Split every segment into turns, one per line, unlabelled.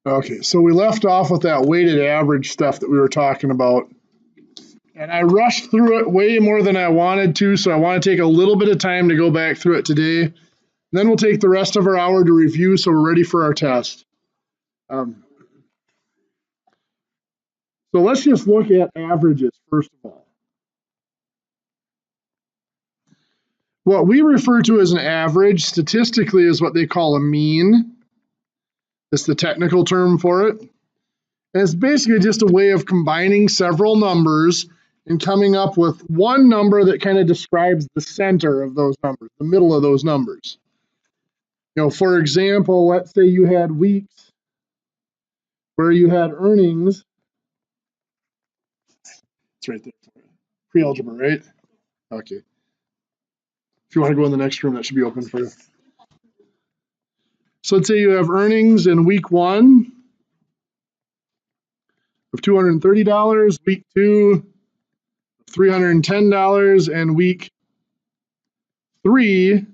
Okay, so we left off with that weighted average stuff that we were talking about. And I rushed through it way more than I wanted to, so I want to take a little bit of time to go back through it today. Then we'll take the rest of our hour to review so we're ready for our test. So let's just look at averages first of all. What we refer to as an average statistically is what they call a mean. It's the technical term for it. And it's basically just a way of combining several numbers and coming up with one number that kind of describes the center of those numbers, the middle of those numbers. You know, for example, let's say you had weeks where you had earnings. It's right there. Pre-algebra, right? Okay. If you want to go in the next room, that should be open for you. So let's say you have earnings in week 1 of $230, week 2 of $310, and week 3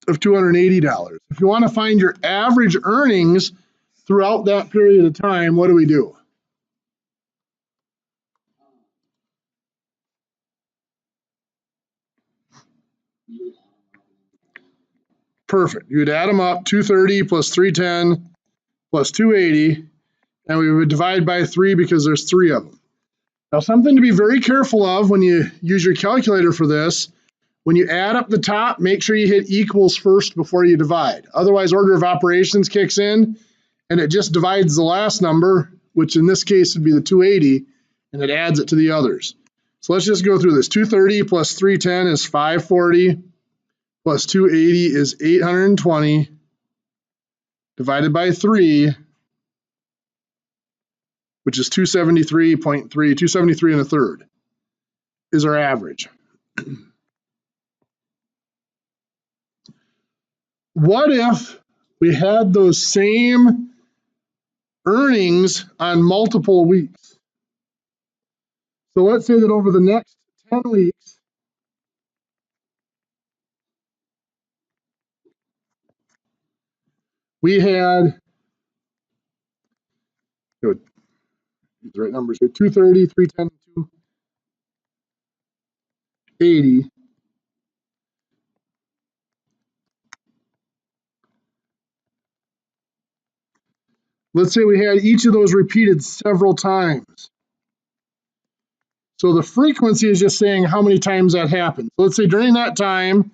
of $280. If you want to find your average earnings throughout that period of time, what do we do? Perfect. You'd add them up, 230 plus 310 plus 280, and we would divide by 3 because there's 3 of them. Now, something to be very careful of when you use your calculator for this, when you add up the top, make sure you hit equals first before you divide. Otherwise, order of operations kicks in, and it just divides the last number, which in this case would be the 280, and it adds it to the others. So let's just go through this. 230 plus 310 is 540, plus 280 is 820, divided by 3, which is 273.3, 273 and a third, is our average. What if we had those same earnings on multiple weeks? So let's say that over the next 10 weeks, we had, good, the right numbers here, 230, 310, 280. Let's say we had each of those repeated several times. So the frequency is just saying how many times that happened. So let's say during that time,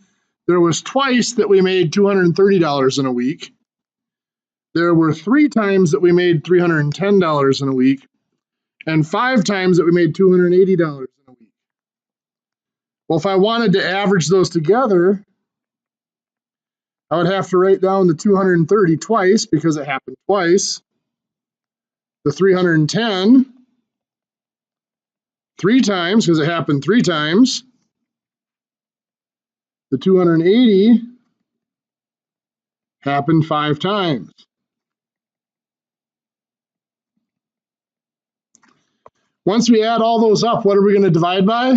there was twice that we made $230 in a week. There were 3 times that we made $310 in a week, and 5 times that we made $280 in a week. Well, if I wanted to average those together, I would have to write down the 230 twice because it happened twice, the 310 3 times because it happened 3 times, the 280 happened 5 times. Once we add all those up, what are we going to divide by?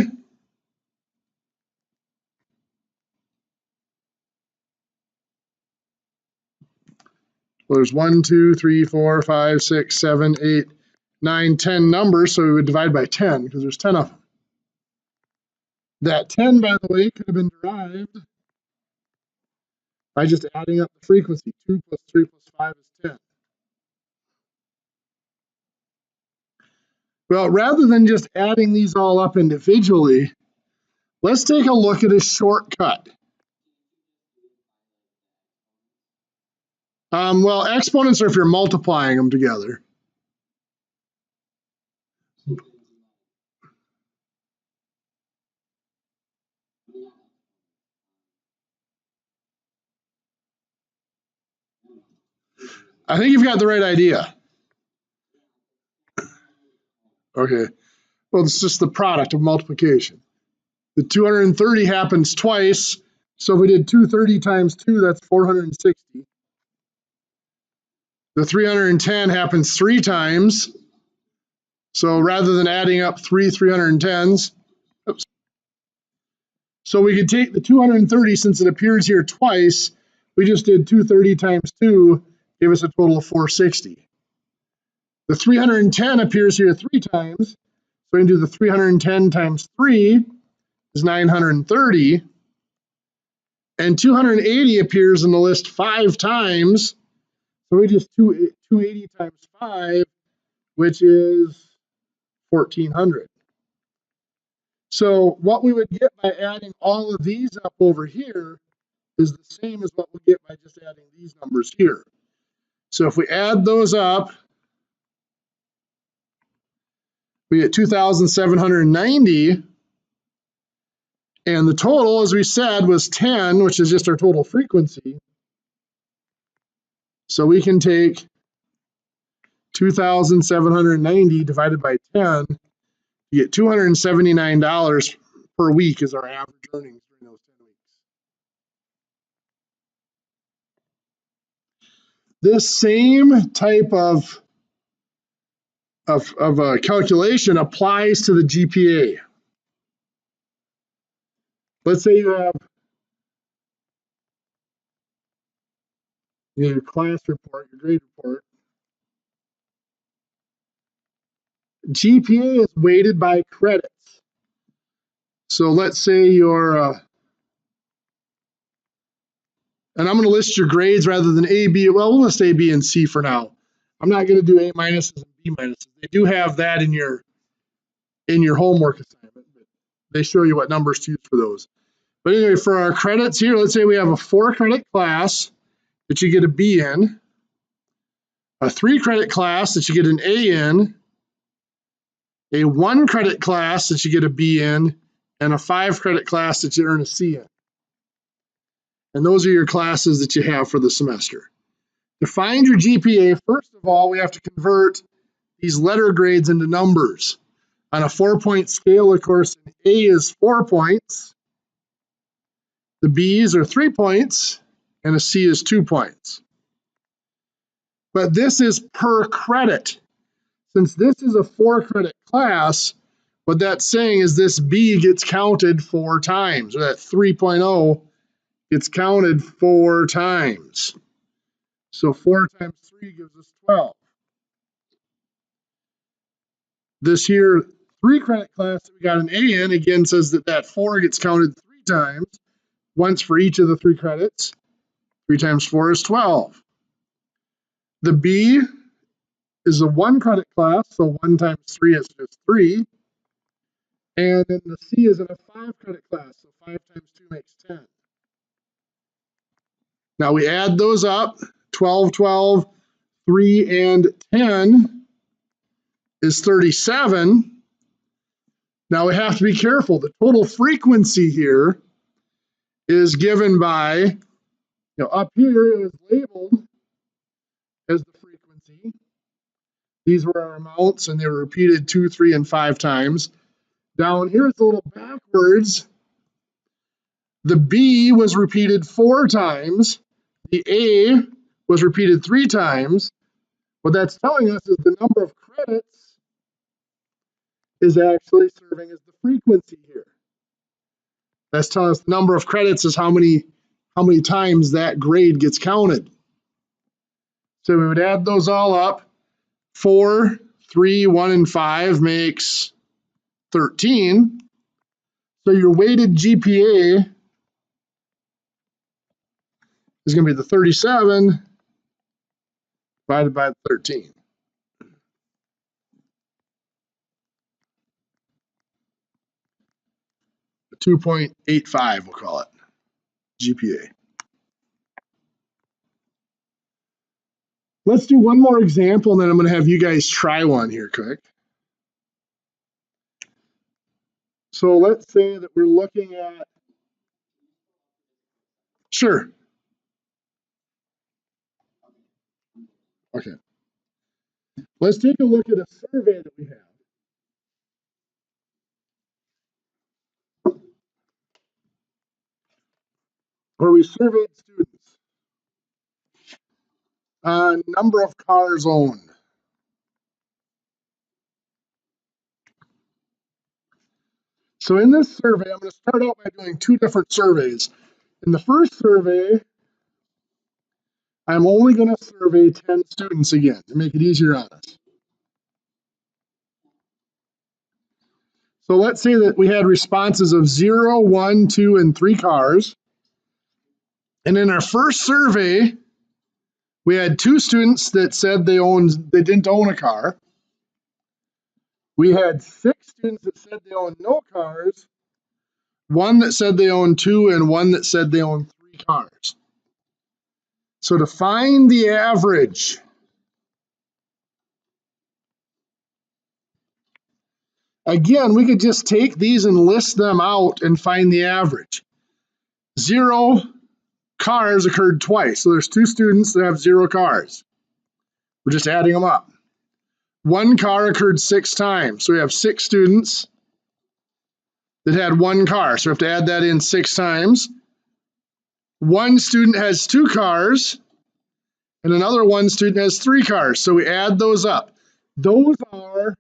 Well, there's 1, 2, 3, 4, 5, 6, 7, 8, 9, 10 numbers, so we would divide by 10 because there's 10 of them. That 10, by the way, could have been derived by just adding up the frequency. 2 plus 3 plus 5 is 10. Well, rather than just adding these all up individually, let's take a look at a shortcut. Well, exponents are if you're multiplying them together. I think you've got the right idea. Okay. Well, it's just the product of multiplication. The 230 happens twice. So if we did 230 times 2, that's 460. The 310 happens 3 times. So rather than adding up 3 310s, oops. So we could take the 230, since it appears here twice, we just did 230 times 2, gave us a total of 460. The 310 appears here 3 times. So we can do the 310 times 3 is 930. And 280 appears in the list 5 times. So we just 280 times 5, which is 1400. So what we would get by adding all of these up over here is the same as what we get by just adding these numbers here. So if we add those up, we get 2,790. And the total, as we said, was 10, which is just our total frequency. So we can take 2,790 divided by 10, you get $279 per week is our average earnings during those 10 weeks. This same type of calculation applies to the GPA. Let's say you have your class report, your grade report. GPA is weighted by credits. So let's say you're, and I'm going to list your grades rather than A, B. Well, we'll list A, B, and C for now. I'm not going to do A minuses and B minuses. They do have that in your homework assignment. They show you what numbers to use for those. But anyway, for our credits here, let's say we have a 4-credit class that you get a B in, a 3-credit class that you get an A in, a 1-credit class that you get a B in, and a 5-credit class that you earn a C in. And those are your classes that you have for the semester. To find your GPA, first of all, we have to convert these letter grades into numbers. On a 4-point scale, of course, an A is 4 points, the B's are 3 points, and a C is 2 points. But this is per credit. Since this is a 4-credit class, what that's saying is this B gets counted 4 times, or that 3.0 gets counted 4 times. So 4 times 3 gives us 12. This here 3-credit class that we got an A in, again, says that 4 gets counted 3 times, once for each of the 3 credits. 3 times 4 is 12. The B is a 1-credit class, so 1 times 3 is just 3. And then the C is in a 5-credit class, so 5 times 2 makes 10. Now we add those up, 12, 12, 3, and 10 is 37. Now we have to be careful. The total frequency here is given by, up here it was labeled as the frequency. These were our amounts, and they were repeated 2, 3, and 5 times. Down here it's a little backwards. The B was repeated 4 times. The A was repeated 3 times. What that's telling us is the number of credits is actually serving as the frequency here. That's telling us the number of credits is how many times that grade gets counted. So we would add those all up. 4, 3, 1, and 5 makes 13. So your weighted GPA is going to be the 37 divided by the 13. The 2.85, we'll call it, GPA. Let's do one more example, and then I'm going to have you guys try one here quick. So let's say that we're looking at, sure. Okay. Let's take a look at a survey that we have. Where we surveyed students on number of cars owned. So in this survey, I'm going to start out by doing 2 different surveys. In the first survey, I'm only going to survey 10 students again to make it easier on us. So let's say that we had responses of 0, 1, 2, and 3 cars. And in our first survey, we had 2 students that said they didn't own a car. We had 6 students that said they owned no cars, 1 that said they owned 2, and 1 that said they owned 3 cars. So to find the average, again, we could just take these and list them out and find the average. 0 cars occurred twice. So there's 2 students that have 0 cars. We're just adding them up. 1 car occurred 6 times. So we have 6 students that had 1 car. So we have to add that in 6 times. 1 student has 2 cars, and another 1 student has 3 cars. So we add those up. Those are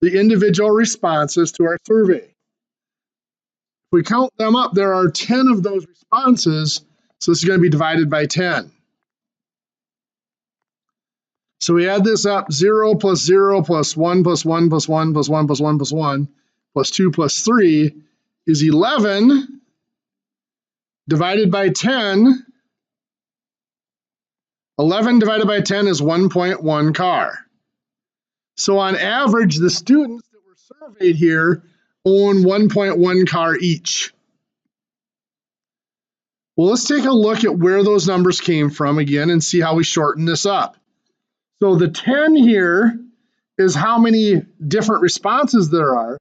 the individual responses to our survey. If we count them up, there are 10 of those responses. So this is going to be divided by 10. So we add this up, 0 plus 0 plus 1 plus 1 plus 1 plus 1 plus 1 plus 1 plus 2 plus 3 is 11 divided by 10. 11 divided by 10 is 1.1 car. So on average, the students that were surveyed here own 1.1 car each. Well, let's take a look at where those numbers came from again and see how we shorten this up. So the 10 here is how many different responses there are.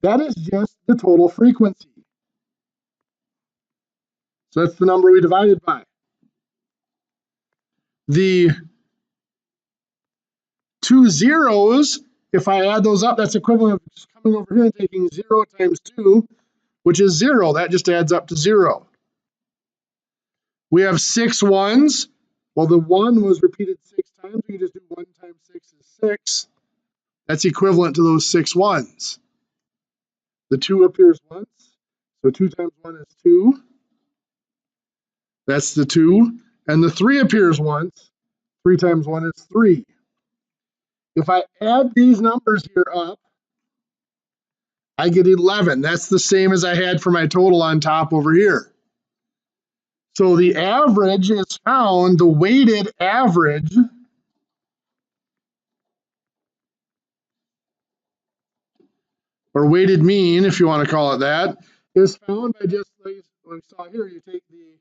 That is just the total frequency. So that's the number we divided by. The 2 zeros, if I add those up, that's equivalent of just coming over here and taking 0 times 2, which is 0. That just adds up to 0. We have 6 ones. Well, the 1 was repeated 6 times. We can just do 1 times 6 is 6. That's equivalent to those 6 ones. The 2 appears once. So 2 times 1 is 2. That's the 2. And the 3 appears once. 3 times 1 is 3. If I add these numbers here up, I get 11. That's the same as I had for my total on top over here. So the average is found, the weighted average, or weighted mean, if you want to call it that, is found by just like we saw here. You take the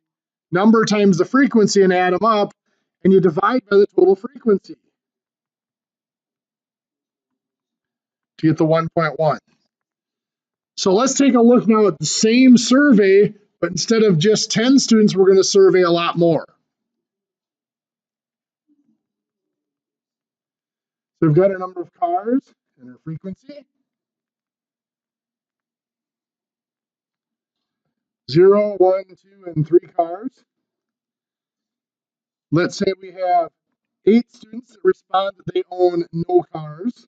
number times the frequency and add them up, and you divide by the total frequency to get the 1.1. So let's take a look now at the same survey, but instead of just 10 students, we're going to survey a lot more. So we've got our number of cars and our frequency. 0, 1, 2, and 3 cars. Let's say we have 8 students that respond that they own no cars.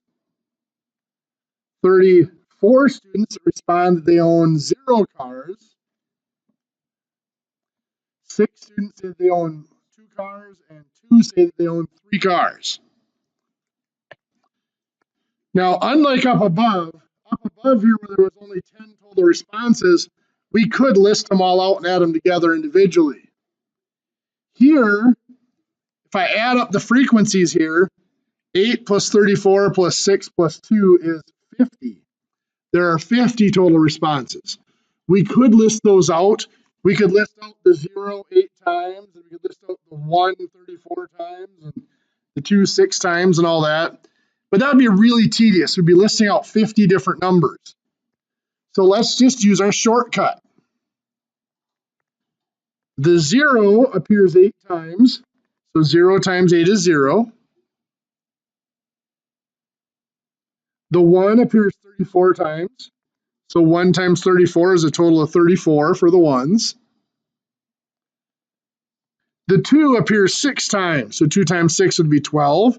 34 students that respond that they own 0 cars. 6 students say they own 2 cars, and 2 say that they own 3 cars. Now, unlike up above here where there was only 10 total responses, we could list them all out and add them together individually. Here, if I add up the frequencies here, 8 plus 34 plus 6 plus 2 is 50. There are 50 total responses. We could list those out. We could list out the 0 8 times, and we could list out the 1 34 times, and the 2 6 times, and all that. But that would be really tedious. We'd be listing out 50 different numbers. So let's just use our shortcut. The 0 appears 8 times. So 0 times 8 is 0. The 1 appears 34 times. So 1 times 34 is a total of 34 for the 1s. The 2 appears 6 times. So 2 times 6 would be 12.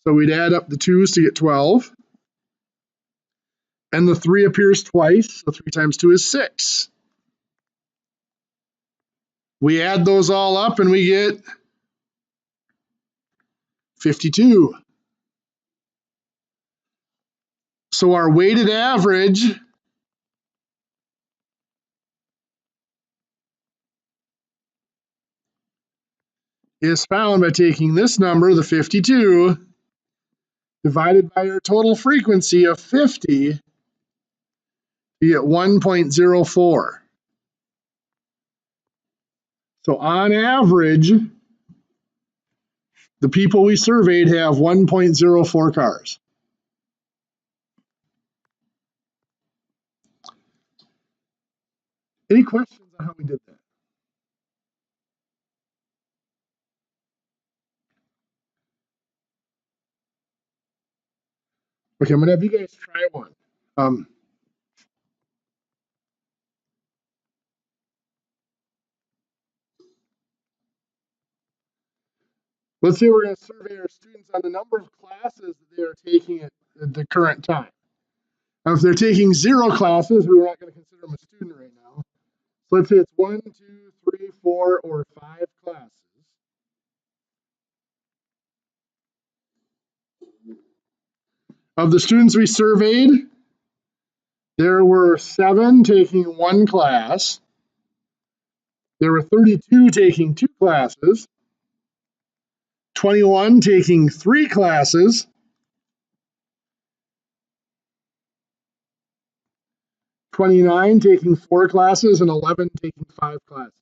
So we'd add up the 2's to get 12. And the 3 appears twice. So 3 times 2 is 6. We add those all up and we get 52. So our weighted average is found by taking this number, the 52, divided by our total frequency of 50, you get 1.04. So on average, the people we surveyed have 1.04 cars. Any questions on how we did that? Okay, I'm gonna have you guys try one. Let's say we're gonna survey our students on the number of classes that they are taking at the current time. Now, if they're taking 0 classes, we're not gonna consider them a student right now. So let's say it's 1, 2, 3, 4, or 5 classes. Of the students we surveyed, there were 7 taking 1 class. There were 32 taking 2 classes, 21 taking 3 classes, 29 taking 4 classes, and 11 taking 5 classes.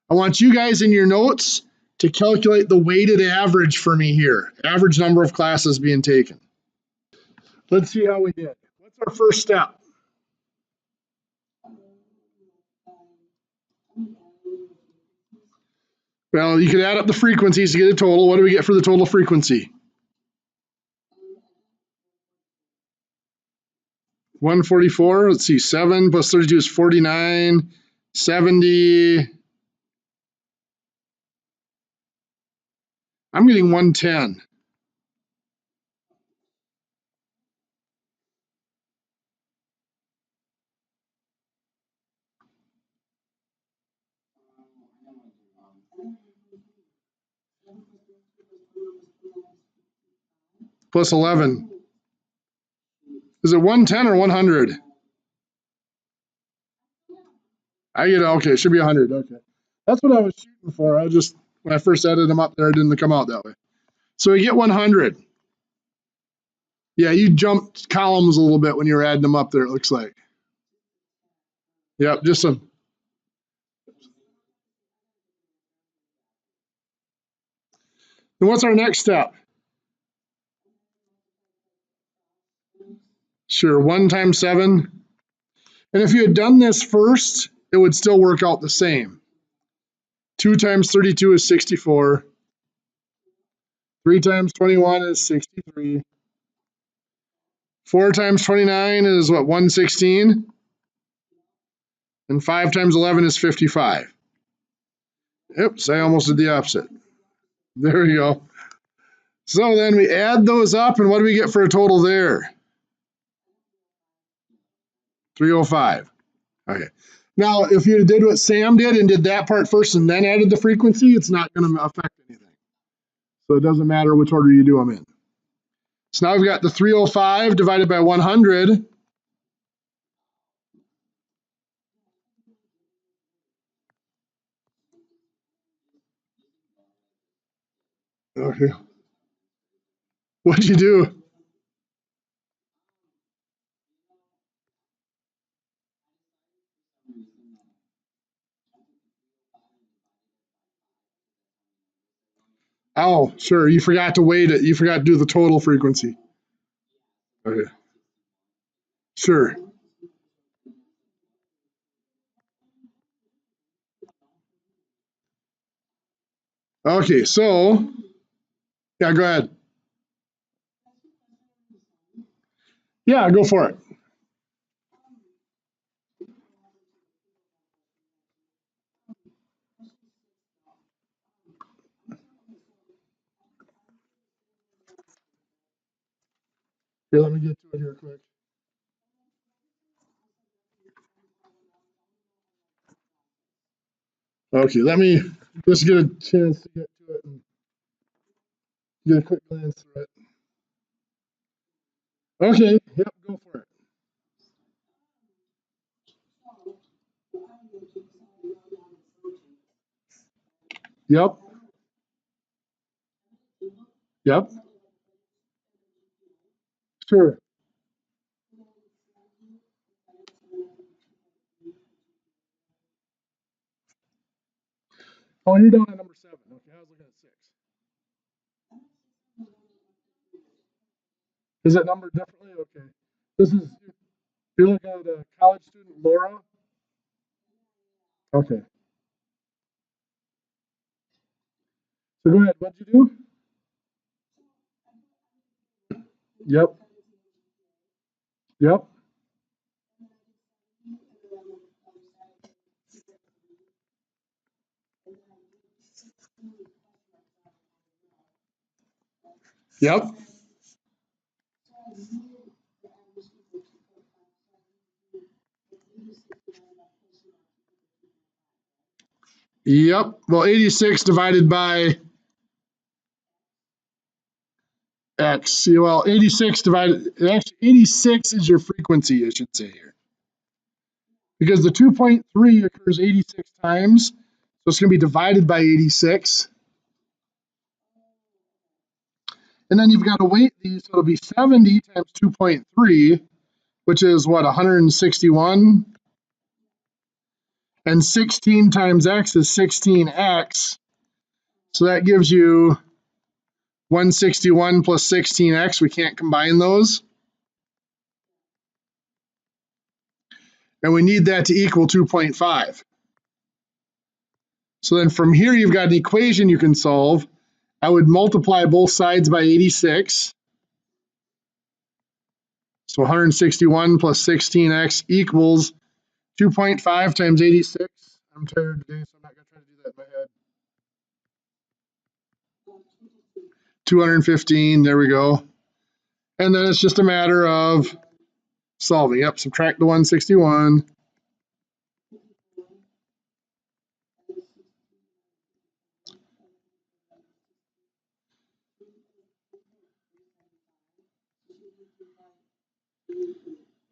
I want you guys in your notes to calculate the weighted average for me here, average number of classes being taken. Let's see how we did. What's our first step? Well, you could add up the frequencies to get a total. What do we get for the total frequency? 144. Let's see, 7 plus 32 is 49, 70. I'm getting 110. Plus 11. Is it 110 or 100? I get it. Okay, it should be 100. Okay. That's what I was shooting for. When I first added them up there, it didn't come out that way. So we get 100. Yeah, you jumped columns a little bit when you were adding them up there, it looks like. Yep, just some. Then what's our next step? Sure, 1 times 7. And if you had done this first, it would still work out the same. 2 times 32 is 64. 3 times 21 is 63. 4 times 29 is what, 116? And 5 times 11 is 55. Oops, I almost did the opposite. There we go. So then we add those up, and what do we get for a total there? 305. Okay. Now, if you did what Sam did and did that part first and then added the frequency, it's not going to affect anything. So it doesn't matter which order you do them in. So now we've got the 305 divided by 100. Okay. What'd you do? Oh, sure. You forgot to weight it. You forgot to do the total frequency. Okay. Sure. Okay, so, yeah, go ahead. Yeah, go for it. Here, let me get to it here quick. Okay, let me just get a chance to get to it. Get a quick glance through it. Okay, yep, go for it. Yep, yep, sure. Oh, you're down at number 7. Okay, I was looking at 6. Is it numbered differently? Okay. This is, you're looking at a college student, Laura? Okay. So go ahead, what'd you do? Yep, yep, yep, yep. Well, 86 divided by X. Well, 86 divided, actually 86 is your frequency, I should say here. Because the 2.3 occurs 86 times, so it's going to be divided by 86. And then you've got to weight these, so it'll be 70 times 2.3, which is what, 161? And 16 times X is 16X. So that gives you 161 plus 16X. We can't combine those. And we need that to equal 2.5. So then from here, you've got an equation you can solve. I would multiply both sides by 86. So 161 plus 16X equals 2.5 times 86. I'm tired today, so I'm not going to try to do that in my head. 215, there we go. And then it's just a matter of solving. Yep, subtract the 161.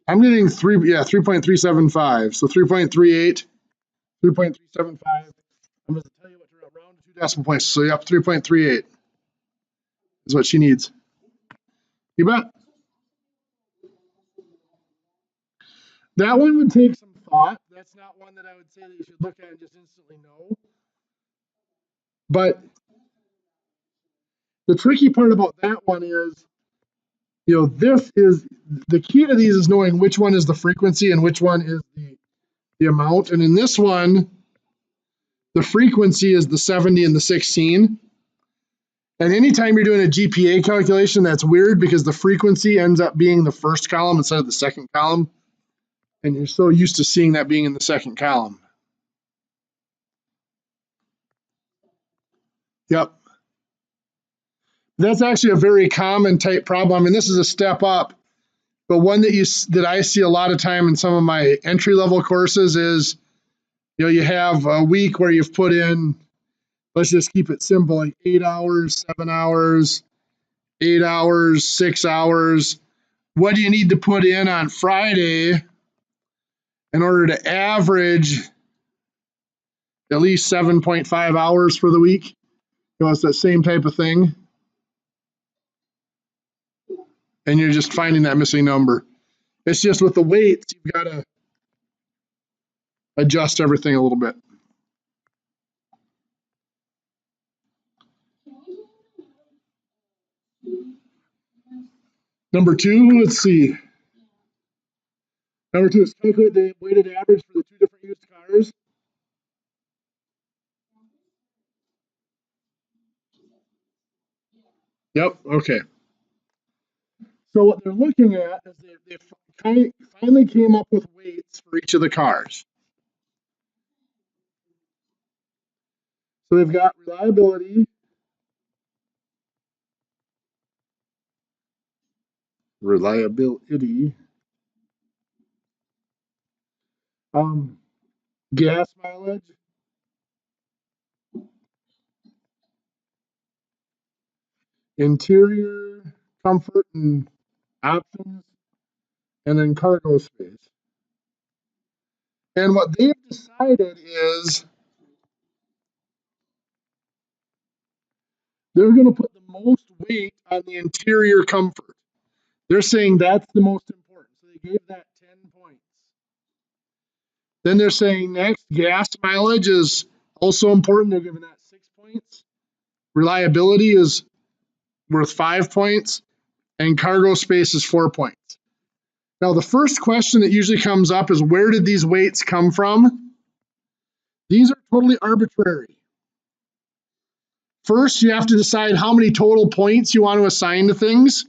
I'm getting 3.375. So 3.38, 3.375. I'm going to tell you what to round to 2 decimal points. So yep, 3.38 is what she needs. You bet. That one would take some thought. That's not one that I would say that you should look at and just instantly know. But the tricky part about that one is, this is the key to these is knowing which one is the frequency and which one is the amount. And in this one, the frequency is the 70 and the 16. And anytime you're doing a GPA calculation, that's weird because the frequency ends up being the first column instead of the second column. And you're so used to seeing that being in the second column. Yep. That's actually a very common type problem. I mean, this is a step up, but one that I see a lot of time in some of my entry level courses is, you have a week where you've put in, let's just keep it simple, like 8 hours, 7 hours, 8 hours, 6 hours. What do you need to put in on Friday in order to average at least 7.5 hours for the week? It's that same type of thing. And you're just finding that missing number. It's just with the weights, you've got to adjust everything a little bit. Number 2, let's see. Number 2 is calculate the weighted average for the 2 different used cars. Yep, okay. So what they're looking at is they finally came up with weights for each of the cars. So they've got reliability, gas mileage, interior, comfort, and options, and then cargo space. And what they've decided is they're going to put the most weight on the interior comfort. They're saying that's the most important. So they gave that 10 points. Then they're saying next, gas mileage is also important. They're giving that 6 points. Reliability is worth 5 points. And cargo space is 4 points. Now, the first question that usually comes up is, where did these weights come from? These are totally arbitrary. First, you have to decide how many total points you want to assign to things.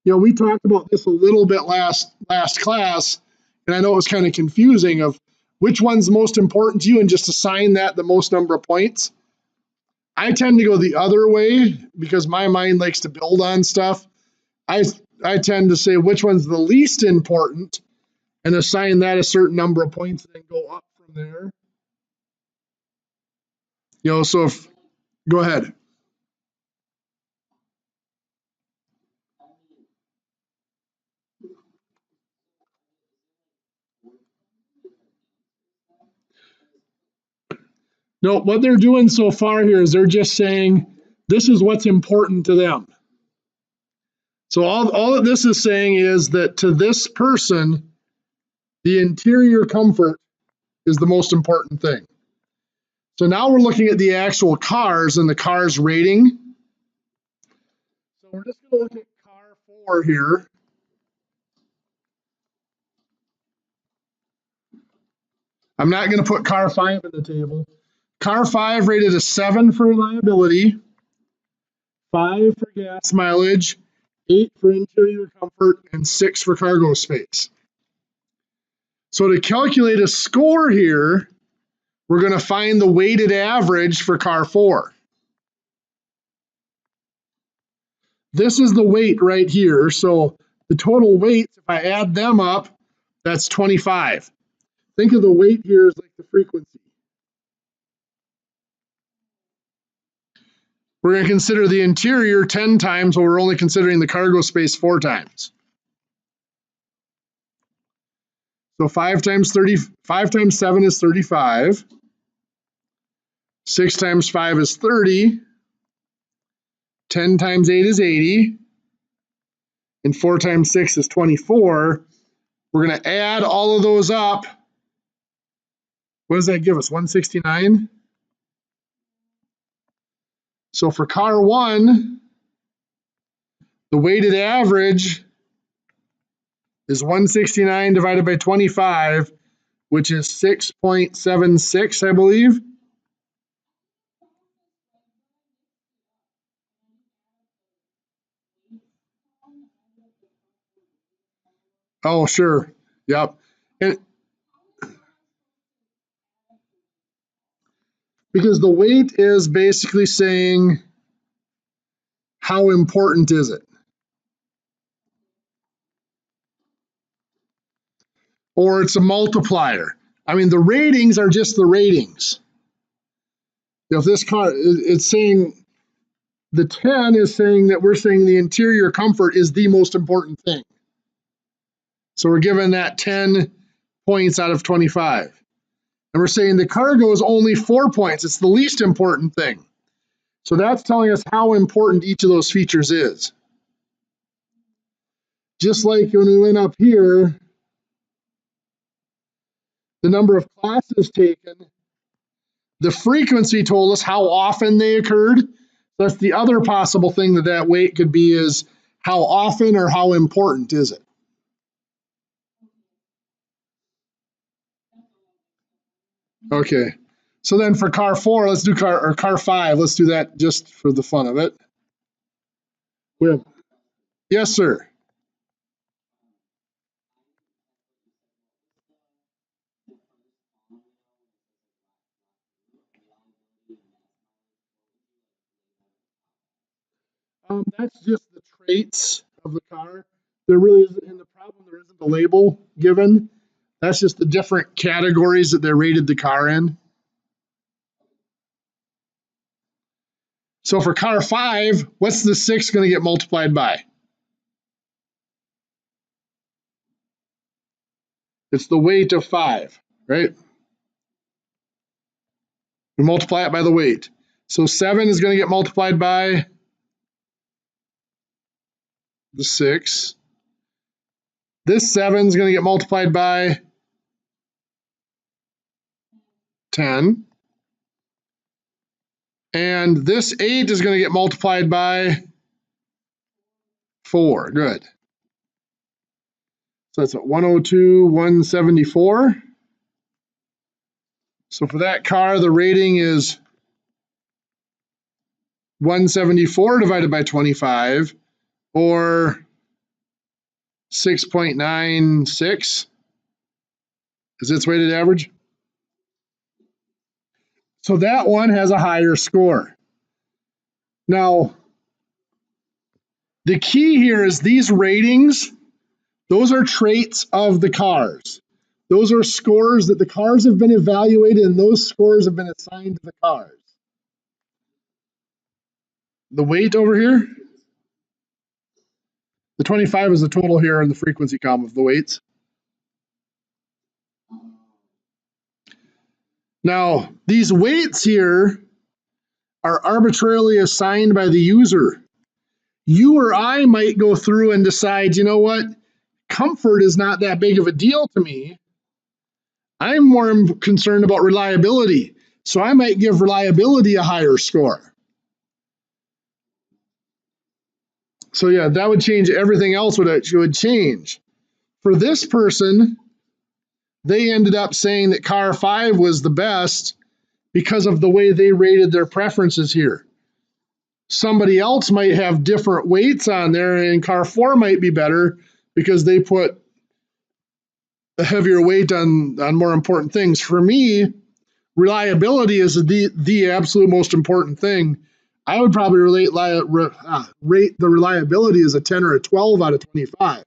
You know, we talked about this a little bit last class, and I know it was kind of confusing of which one's most important to you and just assign that the most number of points. I tend to go the other way because my mind likes to build on stuff. I tend to say which one's the least important and assign that a certain number of points and then go up from there. You know, so if, go ahead. No, what they're doing so far here is they're just saying this is what's important to them. So all that this is saying is that to this person, the interior comfort is the most important thing. So now we're looking at the actual cars and the car's rating. So we're just going to look at car 4 here. I'm not going to put car 5 in the table. Car 5 rated a 7 for reliability, 5 for gas mileage, 8 for interior comfort, and 6 for cargo space. So to calculate a score here, we're going to find the weighted average for car 4. This is the weight right here. So the total weights, if I add them up, that's 25. Think of the weight here as like the frequency. We're going to consider the interior 10 times, but we're only considering the cargo space 4 times. So 5 times 7 is 35. 6 times 5 is 30. 10 times 8 is 80. And 4 times 6 is 24. We're going to add all of those up. What does that give us? 169? So for car 1, the weighted average is 169 divided by 25, which is 6.76, I believe. Oh, sure. Yep. And because the weight is basically saying how important is it? Or it's a multiplier. I mean, the ratings are just the ratings. If this car, it's saying the 10 is saying that we're saying the interior comfort is the most important thing. So we're given that 10 points out of 25. And we're saying the cargo is only 4 points. It's the least important thing. So that's telling us how important each of those features is. Just like when we went up here, the number of classes taken, the frequency told us how often they occurred. That's the other possible thing that weight could be is how often or how important is it? Okay. So then for car 4, let's do car 5. Let's do that just for the fun of it. Yes, sir. That's just the traits of the car. There really isn't, in the problem, there isn't a label given. That's just the different categories that they rated the car in. So for car 5, what's the 6 going to get multiplied by? It's the weight of 5, right? We multiply it by the weight. So 7 is going to get multiplied by the 6. This 7 is going to get multiplied by 10. And this 8 is going to get multiplied by 4. Good. So that's at 102, 174. So for that car, the rating is 174 divided by 25, or 6.96 is its weighted average. So that one has a higher score. Now, the key here is these ratings, those are traits of the cars. Those are scores that the cars have been evaluated, and those scores have been assigned to the cars. The weight over here, the 25 is the total here in the frequency column of the weights. Now, these weights here are arbitrarily assigned by the user. You or I might go through and decide, you know what, comfort is not that big of a deal to me. I'm more concerned about reliability. So I might give reliability a higher score. So yeah, that would change everything else would change. For this person, they ended up saying that car 5 was the best because of the way they rated their preferences here. Somebody else might have different weights on there, and car 4 might be better because they put a heavier weight on more important things. For me, reliability is the absolute most important thing. I would probably rate the reliability as a 10 or a 12 out of 25.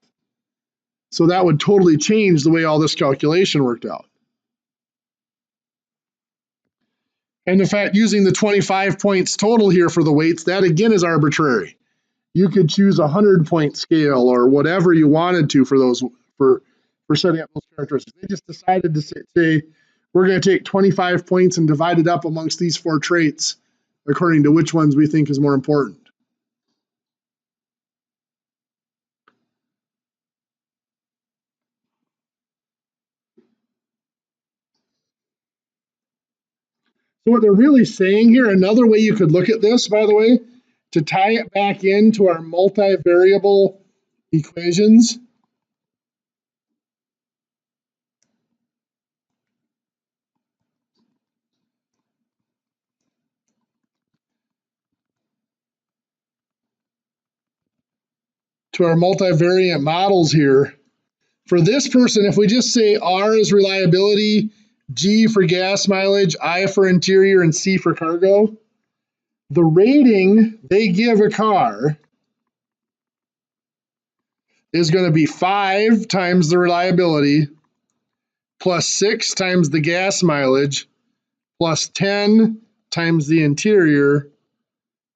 So that would totally change the way all this calculation worked out. And in fact, using the 25 points total here for the weights, that again is arbitrary. You could choose a 100-point scale or whatever you wanted to for those for setting up those characteristics. They just decided to say we're going to take 25 points and divide it up amongst these 4 traits according to which ones we think is more important. So what they're really saying here, another way you could look at this, by the way, to tie it back into our multivariable equations, to our multivariate models here. For this person, if we just say R is reliability, G for gas mileage, I for interior, and C for cargo, the rating they give a car is going to be 5 times the reliability plus 6 times the gas mileage plus 10 times the interior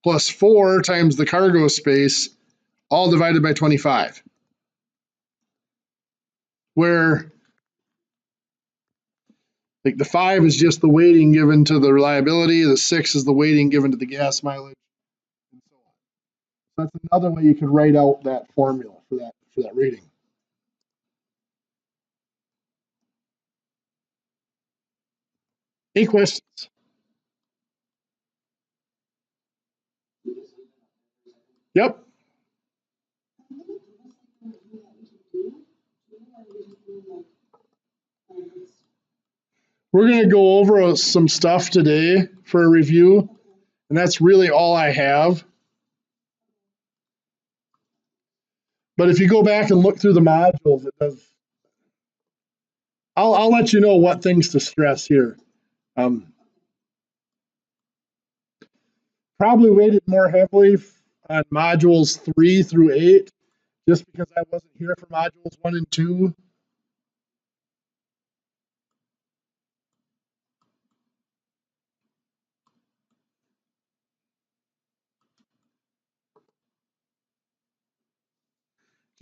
plus 4 times the cargo space, all divided by 25. Where like the 5 is just the weighting given to the reliability, the 6 is the weighting given to the gas mileage, and so on. So that's another way you could write out that formula for that rating. Any questions? Yep. We're going to go over some stuff today for a review, and that's really all I have. But if you go back and look through the modules, it does. I'll let you know what things to stress here. Probably weighted more heavily on modules 3 through 8, just because I wasn't here for modules 1 and 2.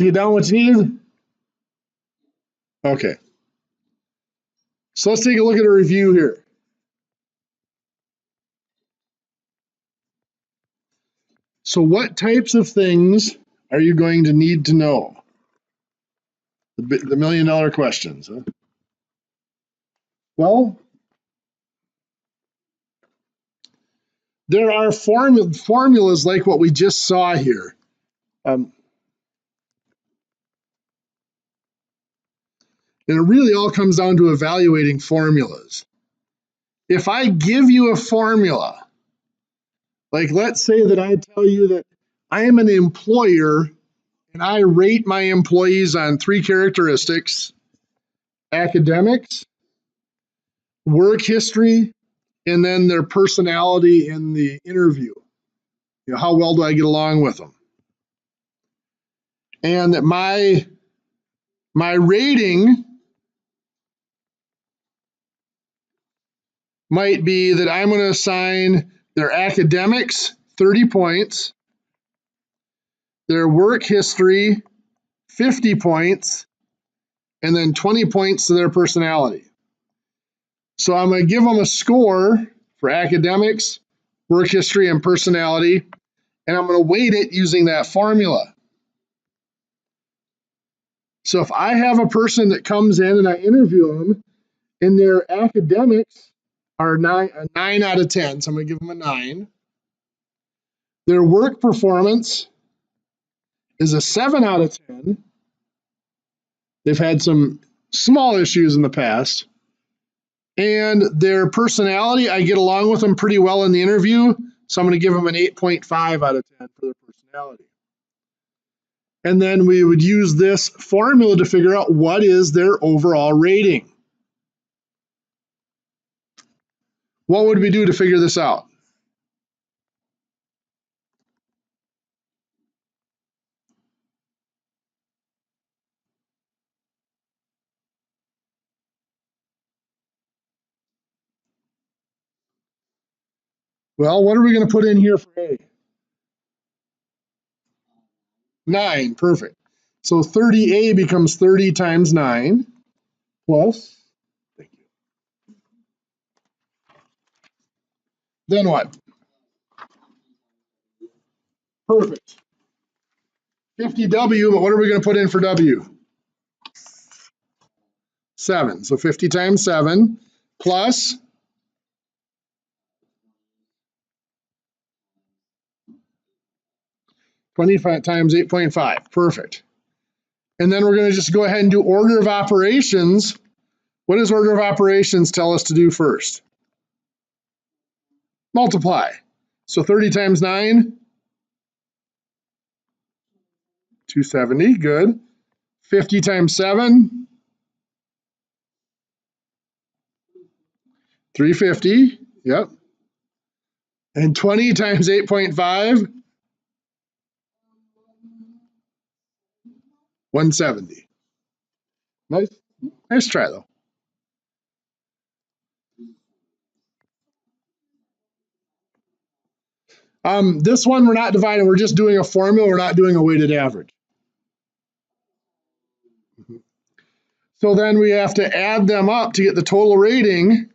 You get down what you needed? Okay. So let's take a look at a review here. So what types of things are you going to need to know? The million-dollar questions. Huh? Well, there are formulas like what we just saw here. And it really all comes down to evaluating formulas. If I give you a formula, like let's say that I tell you that I am an employer and I rate my employees on 3 characteristics: academics, work history, and then their personality in the interview. You know, how well do I get along with them? And that my rating might be that I'm going to assign their academics 30 points, their work history 50 points, and then 20 points to their personality. So I'm going to give them a score for academics, work history, and personality, and I'm going to weight it using that formula. So if I have a person that comes in and I interview them and their academics are a 9 out of 10, so I'm going to give them a 9. Their work performance is a 7 out of 10. They've had some small issues in the past. And their personality, I get along with them pretty well in the interview, so I'm going to give them an 8.5 out of 10 for their personality. And then we would use this formula to figure out what is their overall rating. What would we do to figure this out? Well, what are we going to put in here for A? 9, perfect. So 30A becomes 30 times 9 plus, thank you. Then what? Perfect. 50W, but what are we going to put in for W? 7. So 50 times 7 plus 25 times 8.5. Perfect. And then we're going to just go ahead and do order of operations. What does order of operations tell us to do first? Multiply. So 30 times 9, 270, good. 50 times 7, 350, yep. And 20 times 8.5, 170. Nice try though. This one we're not dividing, we're just doing a formula, we're not doing a weighted average. So then we have to add them up to get the total rating.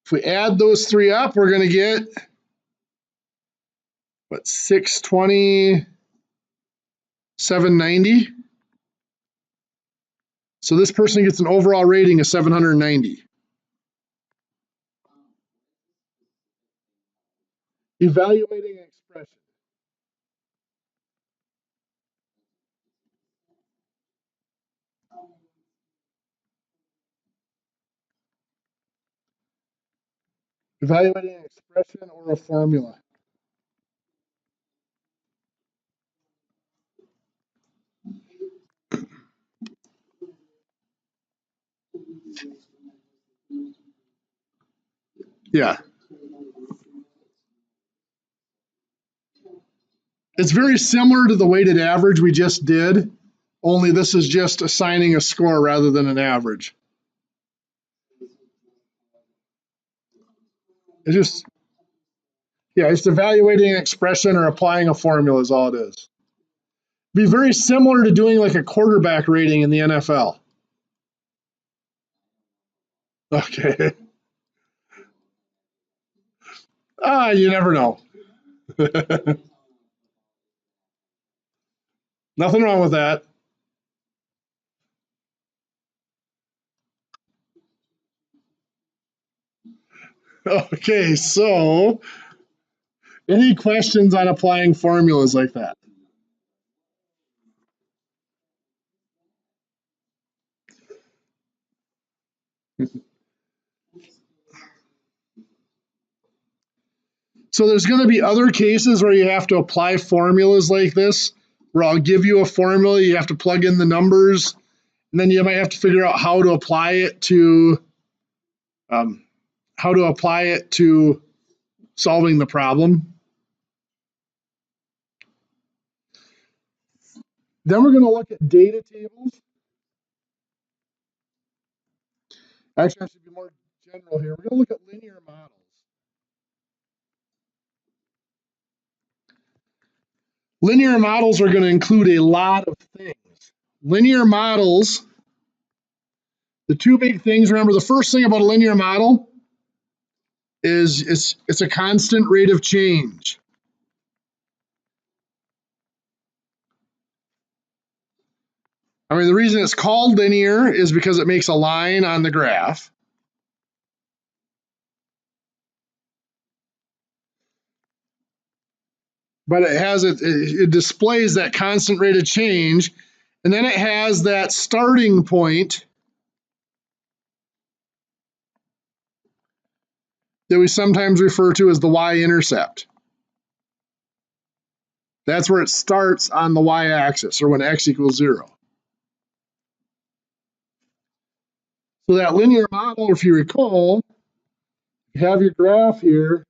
If we add those 3 up, we're going to get, what, 620, 790? So this person gets an overall rating of 790. Evaluating an expression. Evaluating an expression or a formula. Yeah. It's very similar to the weighted average we just did, only this is just assigning a score rather than an average. It's just, yeah, it's evaluating an expression or applying a formula is all it is. Be very similar to doing like a quarterback rating in the NFL. Okay. You never know. Nothing wrong with that. Okay, so any questions on applying formulas like that? So there's going to be other cases where you have to apply formulas like this, where I'll give you a formula, you have to plug in the numbers, and then you might have to figure out how to apply it to solving the problem. Then we're going to look at data tables. Actually, I should be more general here. We're going to look at linear models. Linear models are going to include a lot of things. Linear models, the two big things, remember the first thing about a linear model is it's a constant rate of change. I mean, the reason it's called linear is because it makes a line on the graph. But it displays that constant rate of change, and then it has that starting point that we sometimes refer to as the y-intercept. That's where it starts on the y-axis, or when x equals 0. So that linear model, if you recall, you have your graph here,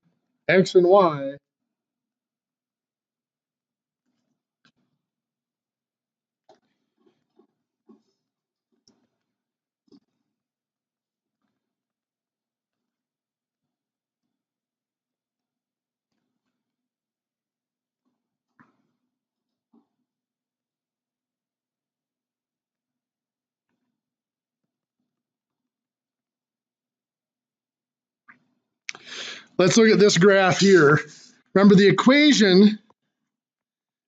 x and y. Let's look at this graph here. Remember, the equation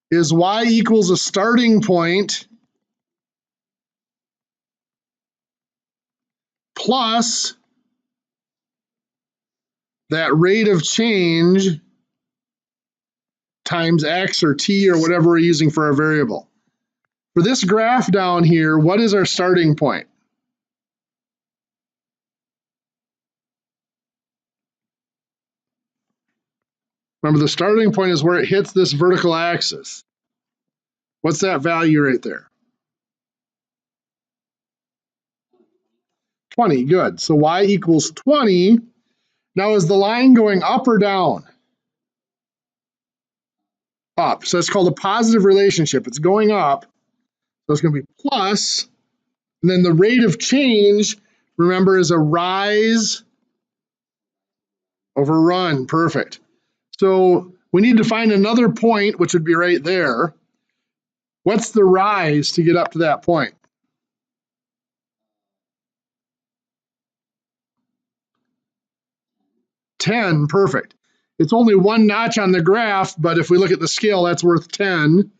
is y equals a starting point plus that rate of change times x or t or whatever we're using for our variable. For this graph down here, what is our starting point? Remember, the starting point is where it hits this vertical axis. What's that value right there? 20, good. So y equals 20. Now, is the line going up or down? Up. So that's called a positive relationship. It's going up. So it's going to be plus. And then the rate of change, remember, is a rise over run. Perfect. So we need to find another point, which would be right there. What's the rise to get up to that point? 10, perfect. It's only one notch on the graph, but if we look at the scale, that's worth 10.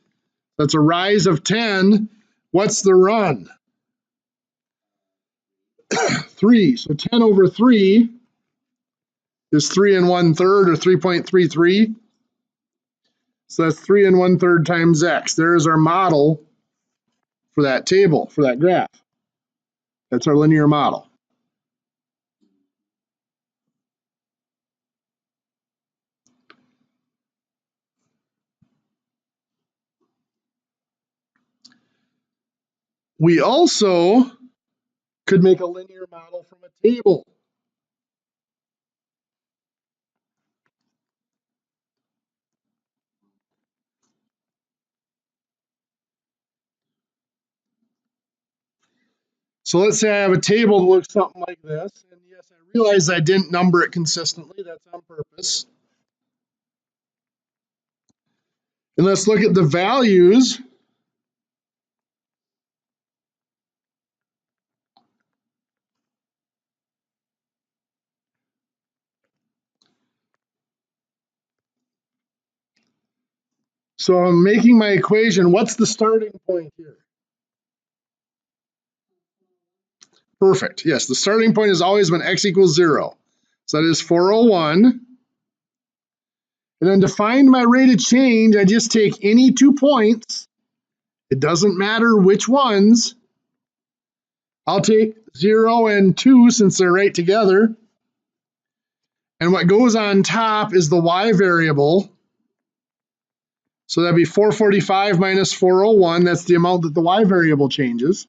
That's a rise of 10. What's the run? 3. So 10 over 3 is 3 1/3 or 3.33. So that's 3 1/3 times x. There's our model for that table, for that graph. That's our linear model. We also could make a linear model from a table. So let's say I have a table that looks something like this. And yes, I realize I didn't number it consistently. That's on purpose. And let's look at the values So I'm making my equation. What's the starting point here? Perfect. Yes, the starting point is always when x equals 0. So that is 401. And then to find my rate of change, I just take any 2 points. It doesn't matter which ones. I'll take 0 and 2 since they're right together. And what goes on top is the y variable. So that'd be 445 minus 401. That's the amount that the y variable changes.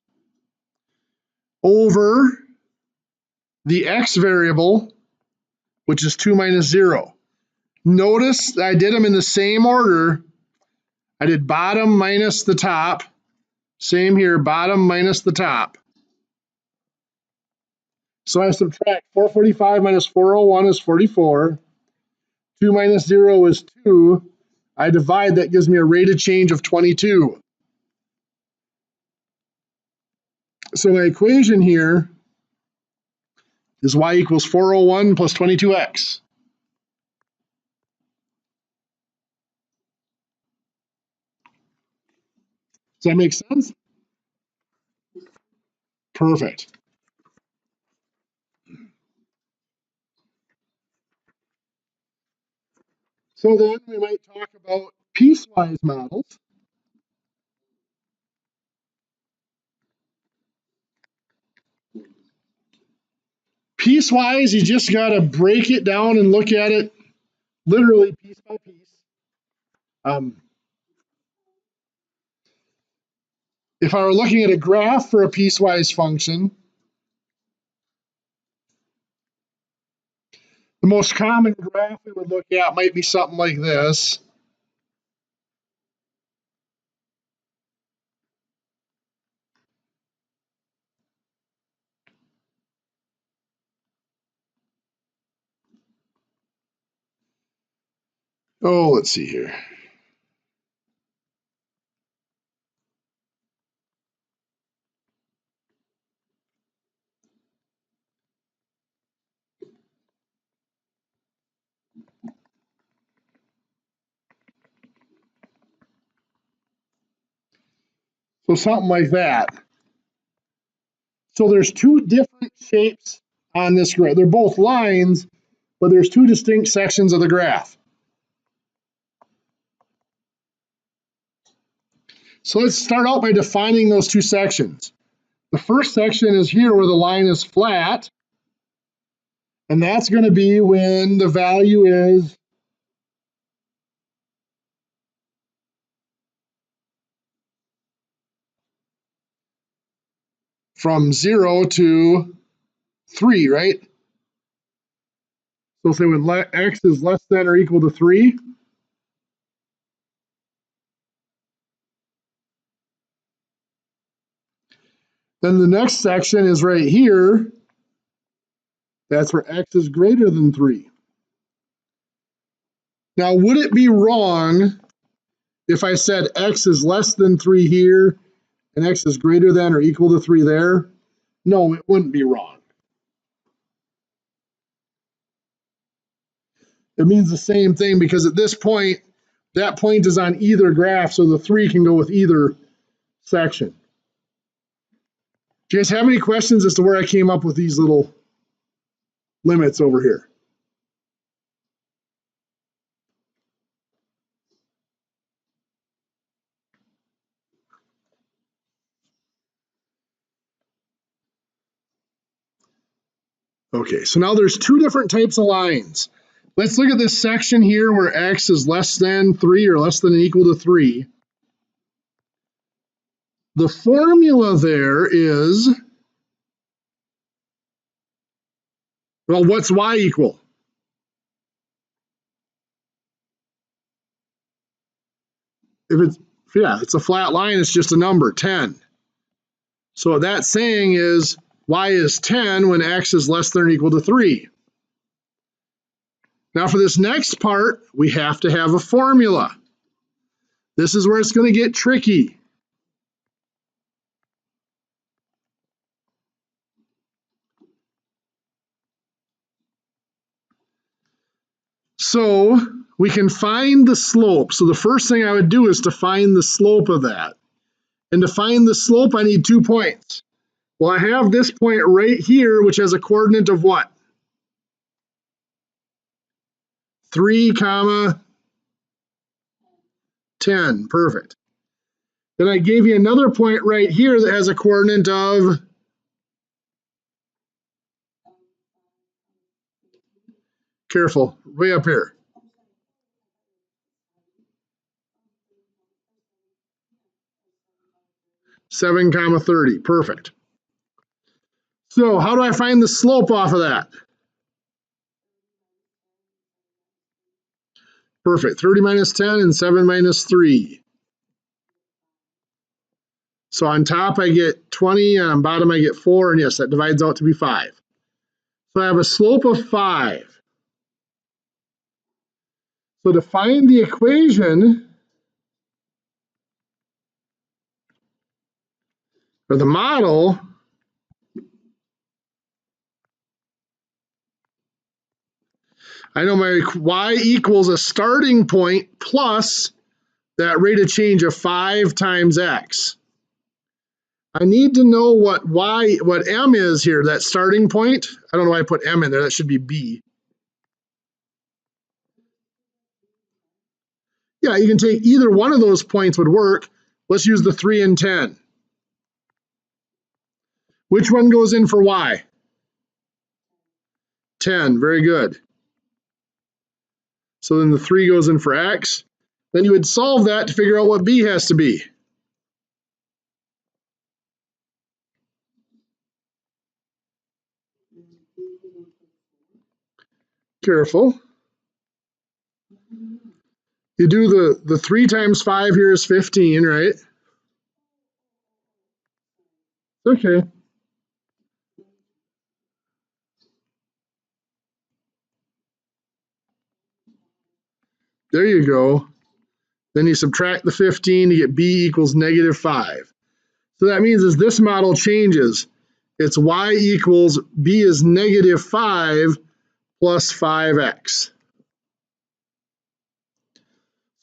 Over the x variable, which is 2 minus 0. Notice I did them in the same order. I did bottom minus the top. Same here, bottom minus the top. So I subtract 445 minus 401 is 44. 2 minus 0 is 2. I divide, that gives me a rate of change of 22. So my equation here is y equals 401 plus 22x. Does that make sense? Perfect. So then we might talk about piecewise models. Piecewise, you just got to break it down and look at it literally piece by piece. If I were looking at a graph for a piecewise function, the most common graph we would look at might be something like this. Oh, let's see here. So something like that. So there's two different shapes on this graph. They're both lines, but there's two distinct sections of the graph. So let's start out by defining those two sections. The first section is here where the line is flat, and that's going to be when the value is from 0 to 3, right? So say when x is less than or equal to 3. Then the next section is right here. That's where x is greater than 3. Now, would it be wrong if I said x is less than 3 here and x is greater than or equal to 3 there? No, it wouldn't be wrong. It means the same thing because at this point, that point is on either graph, so the 3 can go with either section. Do you guys have any questions as to where I came up with these little limits over here? Okay, so now there's two different types of lines. Let's look at this section here where x is less than 3 or less than or equal to 3. The formula there is, well, what's y equal? If it's, yeah, it's a flat line, it's just a number, 10. So what that's saying is y is 10 when x is less than or equal to 3. Now for this next part, we have to have a formula. This is where it's going to get tricky. So we can find the slope. So the first thing I would do is to find the slope of that. And to find the slope, I need 2 points. Well, I have this point right here, which has a coordinate of what? 3, 10. Perfect. Then I gave you another point right here that has a coordinate of, careful, way up here. 7, 30. Perfect. So how do I find the slope off of that? Perfect. 30 minus 10 and 7 minus 3. So on top I get 20, and on bottom I get 4, and yes, that divides out to be 5. So I have a slope of 5. So to find the equation, or the model, I know my y equals a starting point plus that rate of change of 5 times x. I need to know what m is here, that starting point. I don't know why I put m in there, that should be b. Yeah, you can take either one of those points would work. Let's use the 3 and 10. Which one goes in for y? 10, very good. So then the 3 goes in for x. Then you would solve that to figure out what b has to be. Careful. You do the 3 times 5 here is 15, right? Okay. There you go. Then you subtract the 15 to get b equals negative 5. So that means as this model changes, it's y equals b is negative 5 plus 5x.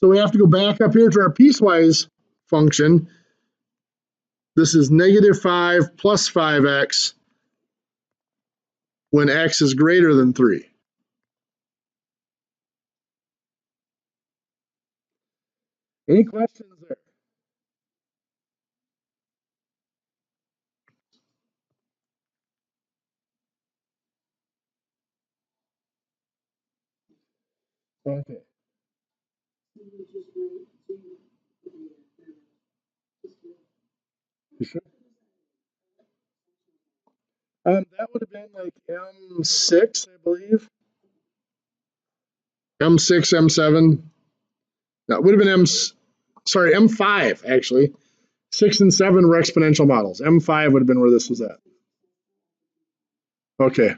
So we have to go back up here to our piecewise function. This is negative 5 plus 5x when x is greater than 3. Any questions there? Okay. You sure? That would have been like M6, I believe. M6, M7. No, it would have been M5, actually. 6 and 7 were exponential models. M5 would have been where this was at. Okay.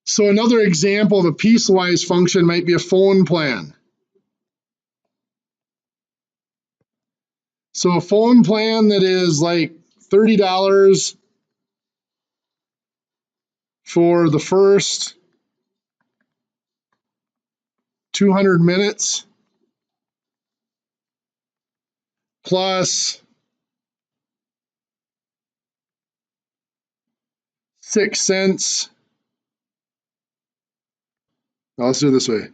So another example of a piecewise function might be a phone plan. So a phone plan that is like $30 for the first 200 minutes plus 6 cents. Now let's do it this way.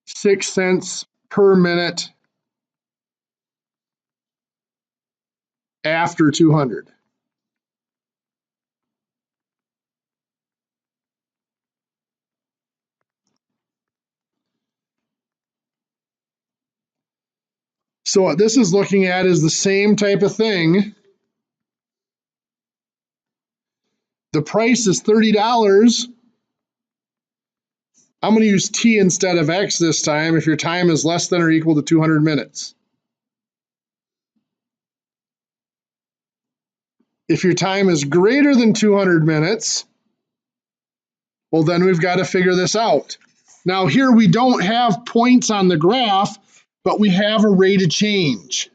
6 cents per minute after 200. So what this is looking at is the same type of thing. The price is $30. I'm going to use t instead of x this time if your time is less than or equal to 200 minutes. If your time is greater than 200 minutes, well, then we've got to figure this out. Now here we don't have points on the graph, but we have a rate of change.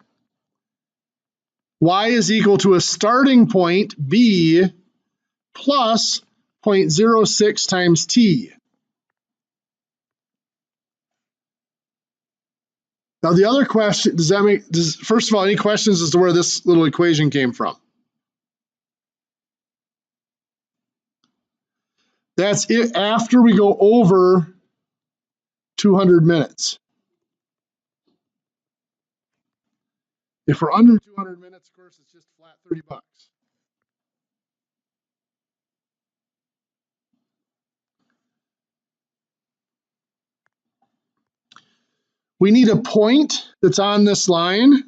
Y is equal to a starting point, B, plus 0.06 times T. Now the other question, first of all, any questions as to where this little equation came from? That's it after we go over 200 minutes. If we're under 200 minutes, of course, it's just flat 30 bucks. We need a point that's on this line.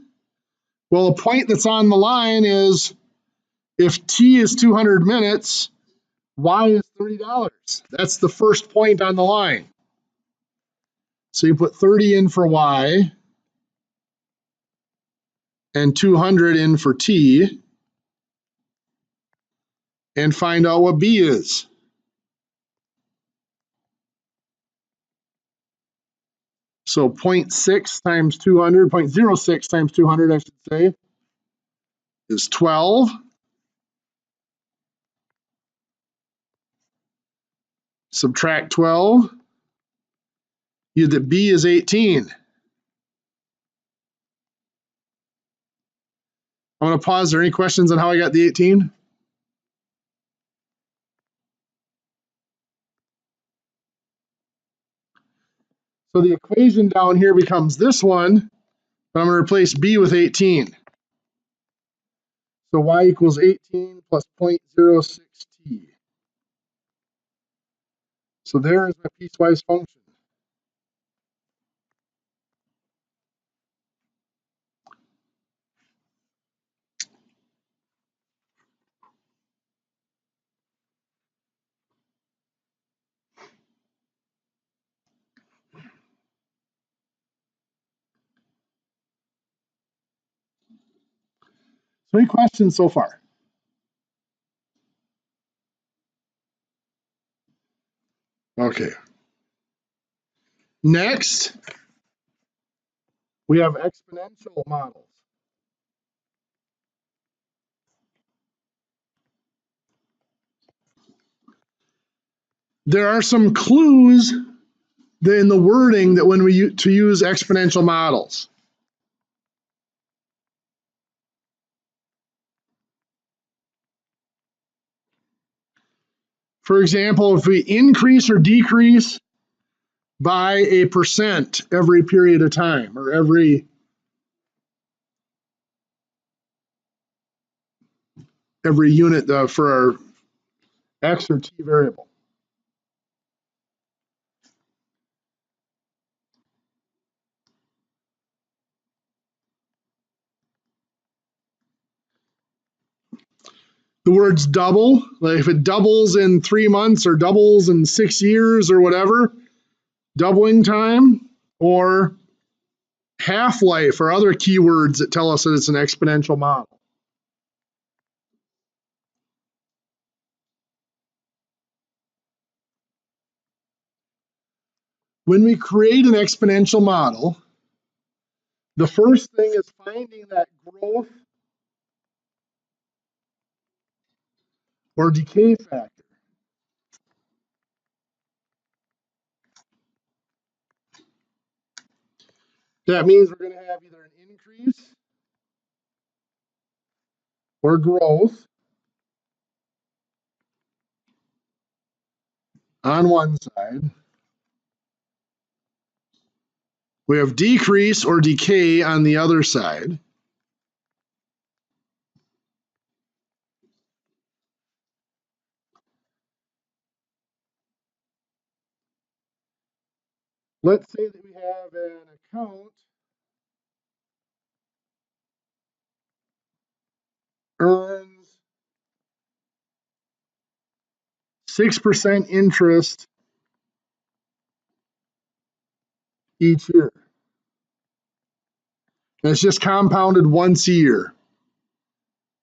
Well, a point that's on the line is if T is 200 minutes, Y is $30. That's the first point on the line. So you put 30 in for Y and 200 in for T and find out what B is. So 0.6 times 200, 0.06 times 200, I should say, is 12. Subtract 12. You get that B is 18. I'm going to pause. Are there any questions on how I got the 18? So the equation down here becomes this one, but I'm going to replace B with 18. So Y equals 18 plus 0.06 T. So there is my piecewise function. So any questions so far? Okay. Next, we have exponential models. There are some clues in the wording that when we use exponential models. For example, if we increase or decrease by a percent every period of time, or every unit for our x or t variable. The words double, like if it doubles in 3 months or doubles in 6 years or whatever, doubling time, or half-life or other keywords that tell us that it's an exponential model. When we create an exponential model, the first thing is finding that growth or decay factor. That means we're going to have either an increase or growth on one side. We have decrease or decay on the other side. Let's say that we have an account earns 6% interest each year. And it's just compounded once a year. I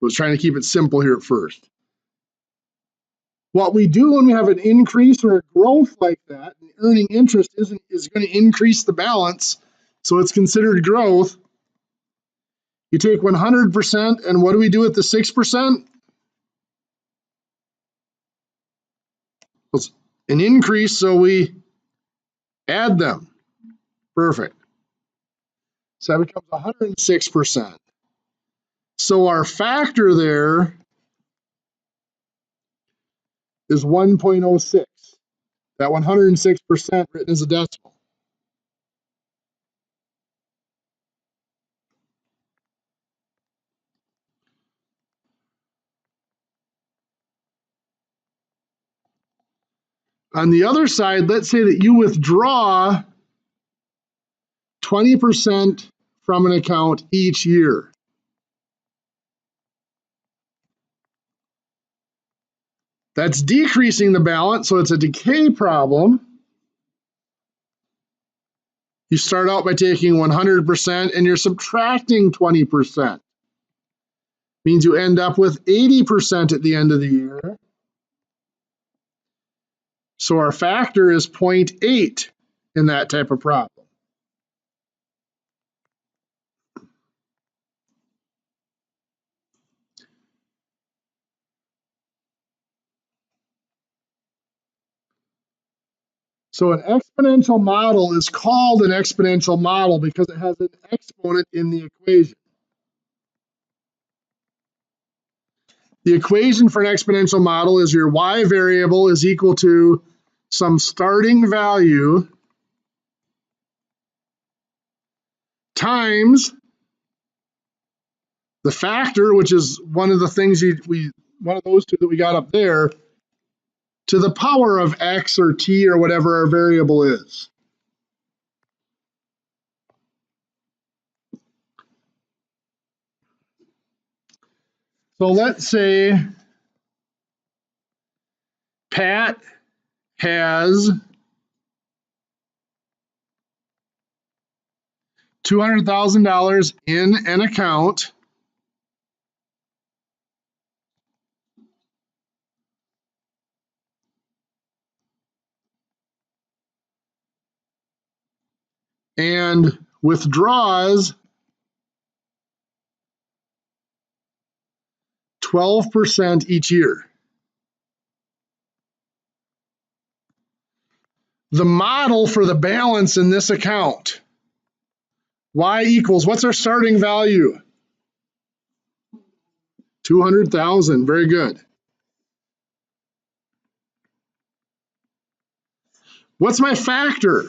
was trying to keep it simple here at first. What we do when we have an increase or a growth like that, earning interest is going to increase the balance, so it's considered growth. You take 100%, and what do we do with the 6%? It's an increase, so we add them. Perfect. So that becomes 106%. So our factor there is 1.06. That 106% written as a decimal. On the other side, let's say that you withdraw 20% from an account each year. That's decreasing the balance, so it's a decay problem. You start out by taking 100% and you're subtracting 20%. Means you end up with 80% at the end of the year. So our factor is 0.8 in that type of problem. So an exponential model is called an exponential model because it has an exponent in the equation. The equation for an exponential model is your y variable is equal to some starting value times the factor, which is one of the things one of those two that we got up there, to the power of x or t or whatever our variable is. So let's say Pat has $200,000 in an account and withdraws 12% each year. The model for the balance in this account, y equals, what's our starting value? 200,000, very good. What's my factor?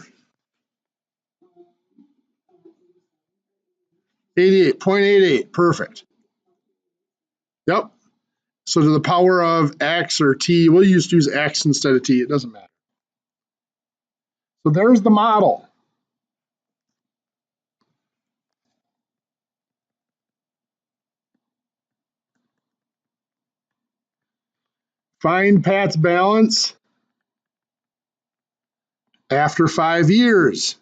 0.88, perfect. Yep. So to the power of x or t, we'll just use x instead of t, it doesn't matter. So there's the model. Find Pat's balance after 5 years.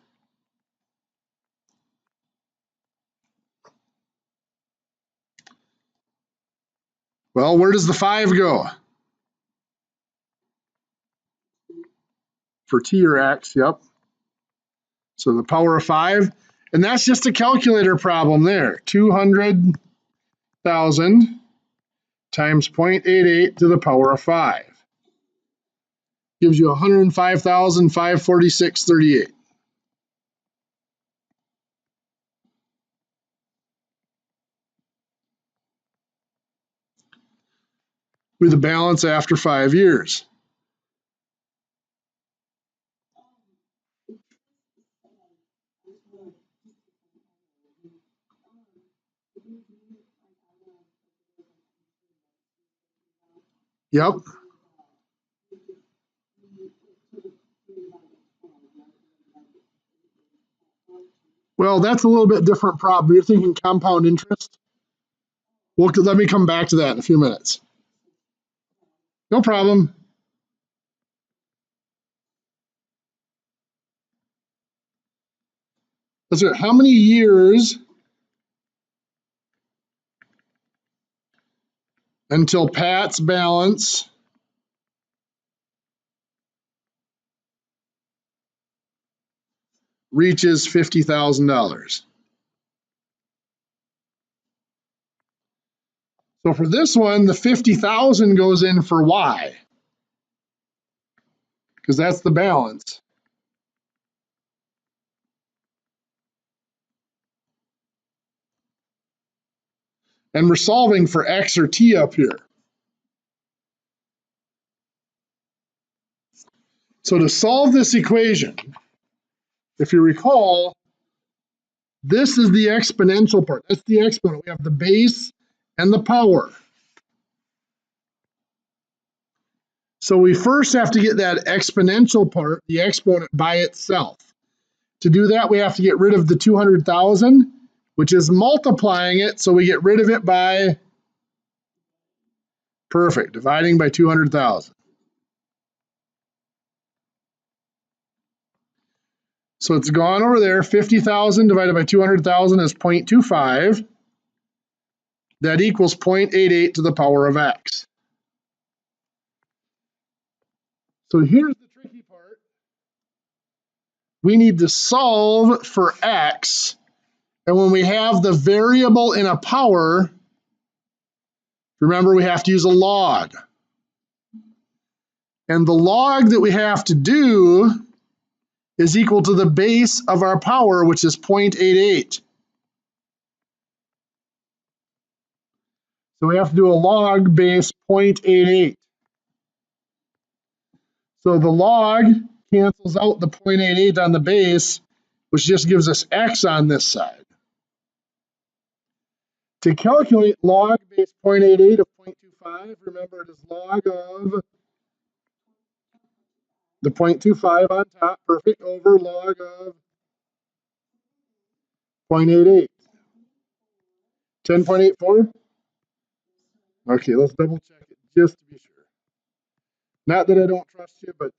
Well, where does the 5 go? For t or x, yep. So the power of 5, and that's just a calculator problem there. 200,000 times 0.88 to the power of 5. Gives you 105,546.38. With a balance after 5 years. Yep. Well, that's a little bit different problem. You're thinking compound interest? Well, let me come back to that in a few minutes. No problem. That's right. How many years until Pat's balance reaches $50,000. So for this one, the 50,000 goes in for Y, because that's the balance. And we're solving for X or T up here. So to solve this equation, if you recall, this is the exponential part. That's the exponent. We have the base and the power. So we first have to get that exponential part, the exponent, by itself. To do that, we have to get rid of the 200,000, which is multiplying it, so we get rid of it by, perfect, dividing by 200,000. So it's gone over there. 50,000 divided by 200,000 is 0.25. That equals 0.88 to the power of X. So here's the tricky part. We need to solve for X. And when we have the variable in a power, remember we have to use a log. And the log that we have to do is equal to the base of our power, which is 0.88. So we have to do a log base 0.88. So the log cancels out the 0.88 on the base, which just gives us X on this side. To calculate log base 0.88 of 0.25, remember it is log of the 0.25 on top, perfect, over log of 0.88. 10.84? Okay, let's double check it just to be sure. Not that I don't trust you, but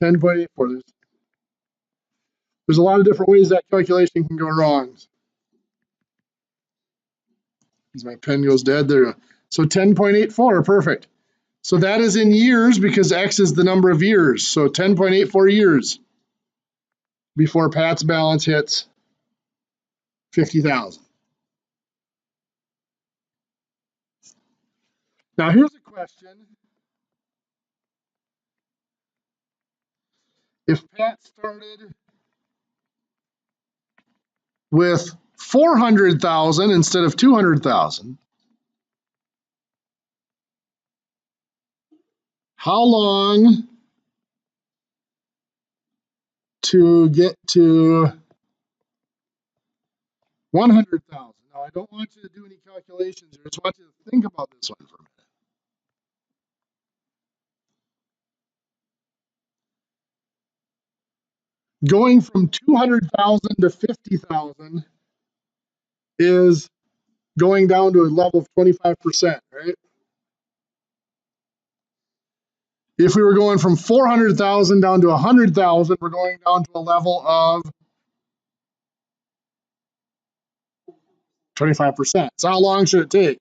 10.84. There's a lot of different ways that calculation can go wrong. As my pen goes dead, there. So 10.84, perfect. So that is in years because X is the number of years. So 10.84 years before Pat's balance hits 50,000. Now here's a question. If Pat started with 400,000 instead of 200,000, how long to get to 100,000? Now I don't want you to do any calculations here. I just want you to think about this one for a minute. Going from 200,000 to 50,000 is going down to a level of 25%, right? If we were going from 400,000 down to 100,000, we're going down to a level of 25%. So how long should it take?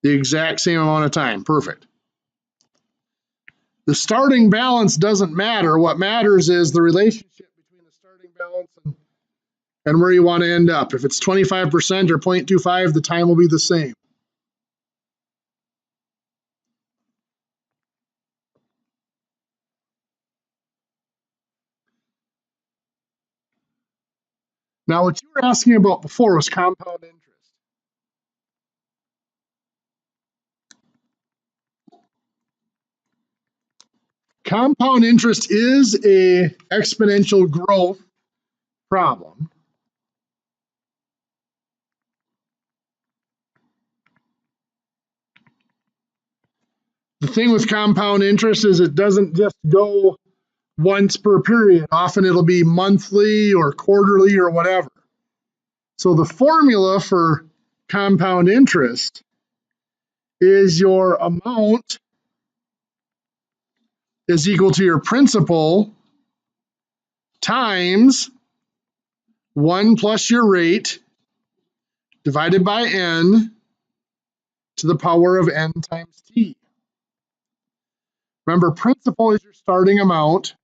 The exact same amount of time. Perfect. The starting balance doesn't matter. What matters is the relationship between the starting balance and where you want to end up. If it's 25% or 0.25, the time will be the same. Now, what you were asking about before was compound interest. Compound interest is an exponential growth problem. The thing with compound interest is it doesn't just go once per period. Often it'll be monthly or quarterly or whatever. So the formula for compound interest is your amount is equal to your principal times 1 plus your rate divided by n to the power of n times t. Remember, principal is your starting amount.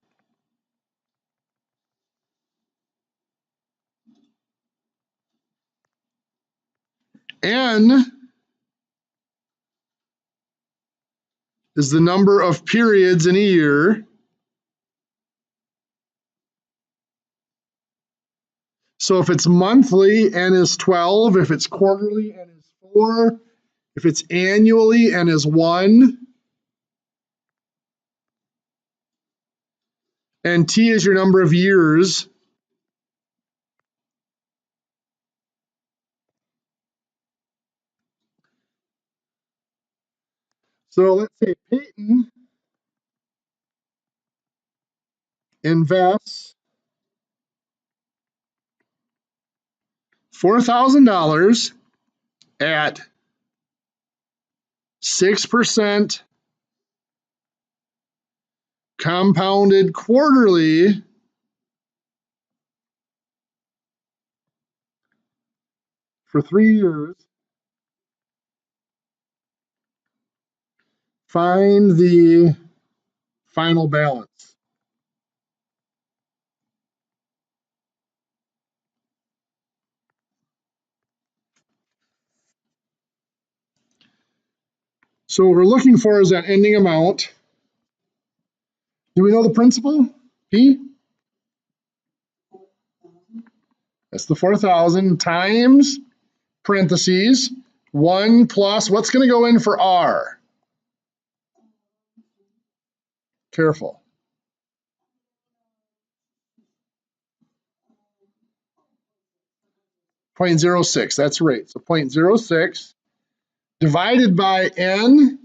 N is the number of periods in a year. So if it's monthly, N is 12. If it's quarterly, N is 4. If it's annually, N is 1. And T is your number of years. So let's say Peyton invests $4,000 at 6% compounded quarterly for 3 years. Find the final balance. So what we're looking for is that ending amount. Do we know the principal? P? That's the 4,000 times parentheses 1 plus, what's going to go in for R? Careful. .06, that's right. So 0.06 divided by N.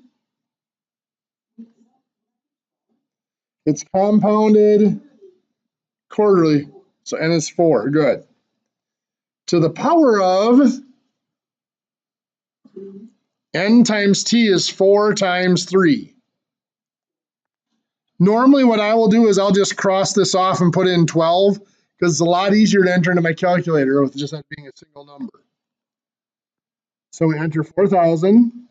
It's compounded quarterly. So N is 4. Good. To the power of N times T is 4 times 3. Normally what I will do is I'll just cross this off and put in 12 because it's a lot easier to enter into my calculator with just that being a single number. So we enter 4,000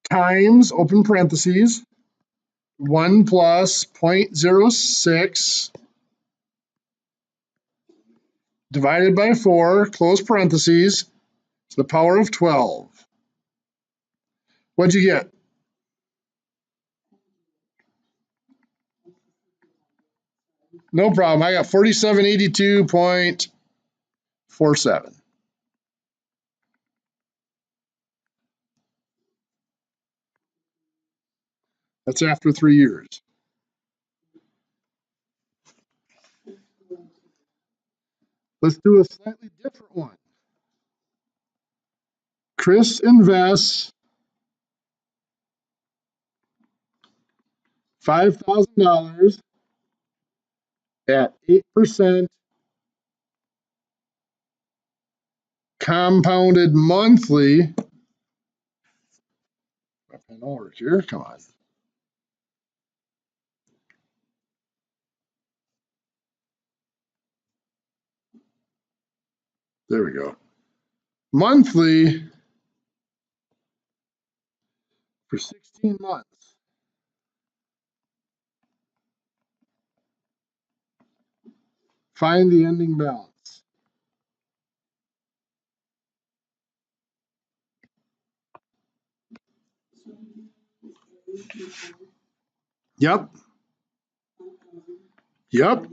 times, open parentheses, 1 plus 0.06 divided by 4, close parentheses, to the power of 12. What'd you get? No problem. I got 4782.47. That's after 3 years. Let's do a slightly different one. Chris invests $5,000 at 8% compounded monthly. My pen over here, come on. There we go. Monthly for 16 months. Find the ending balance. Yep. Yep.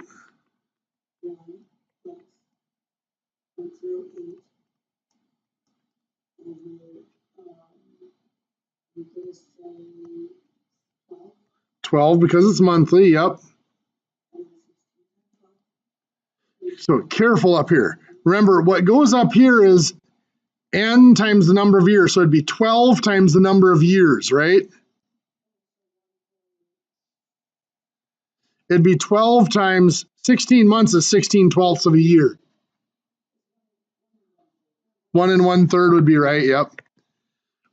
$12 because it's monthly. Yep. So careful up here. Remember, what goes up here is N times the number of years. So it'd be 12 times the number of years, right? It'd be 12 times 16 months is 16/12 of a year. 1 1/3 would be right, yep.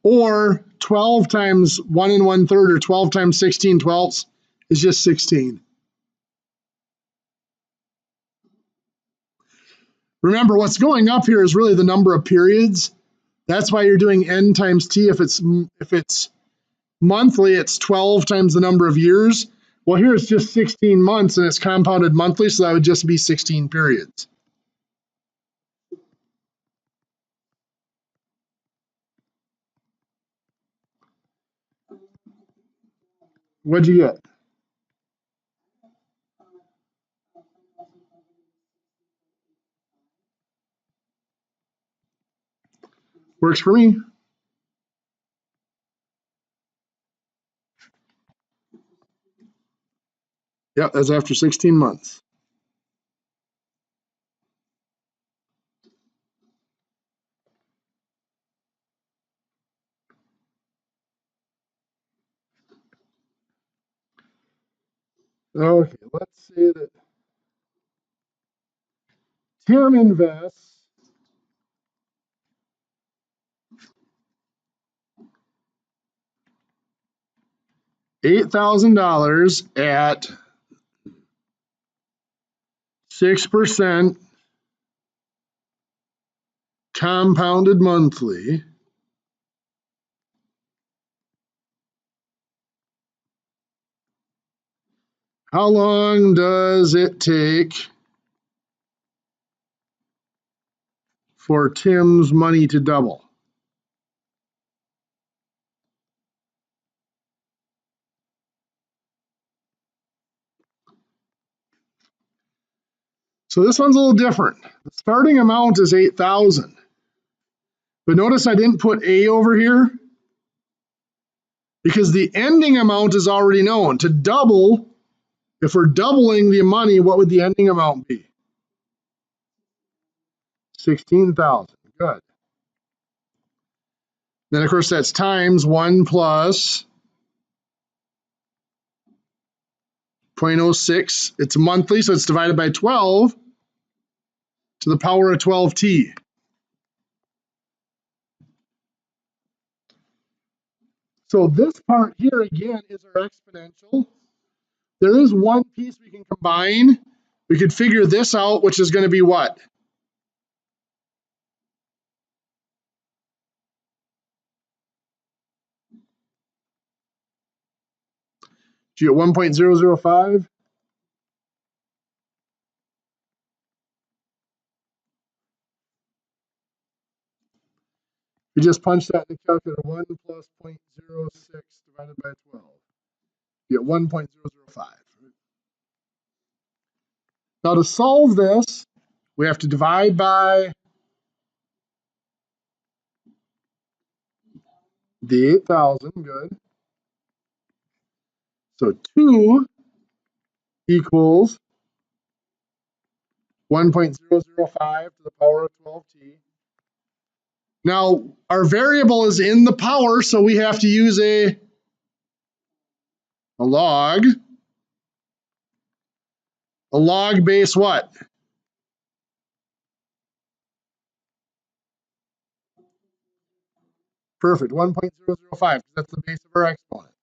Or 12 times 1 1/3 or 12 times 16/12 is just 16. Remember, what's going up here is really the number of periods. That's why you're doing N times T. If it's monthly, it's 12 times the number of years. Well, here it's just 16 months and it's compounded monthly, so that would just be 16 periods. What'd you get? Works for me. Yep, that's after 16 months. Okay, let's say that Tim invests $8,000 at 6% compounded monthly. How long does it take for Tim's money to double? So this one's a little different. The starting amount is 8,000. But notice I didn't put A over here because the ending amount is already known. To double, if we're doubling the money, what would the ending amount be? 16,000. Good. Then, of course, that's times 1 plus 0.06. It's monthly, so it's divided by 12 to the power of 12t. So this part here, again, is our exponential. There is one piece we can combine. We could figure this out, which is going to be what? Do you get 1.005? You just punch that in the calculator, 1 plus 0.06 divided by 12. You get 1.005. Now to solve this, we have to divide by the 8,000, good. So 2 equals 1.005 to the power of 12t. Now, our variable is in the power, so we have to use a log. A log base what? Perfect, 1.005, that's the base of our exponent.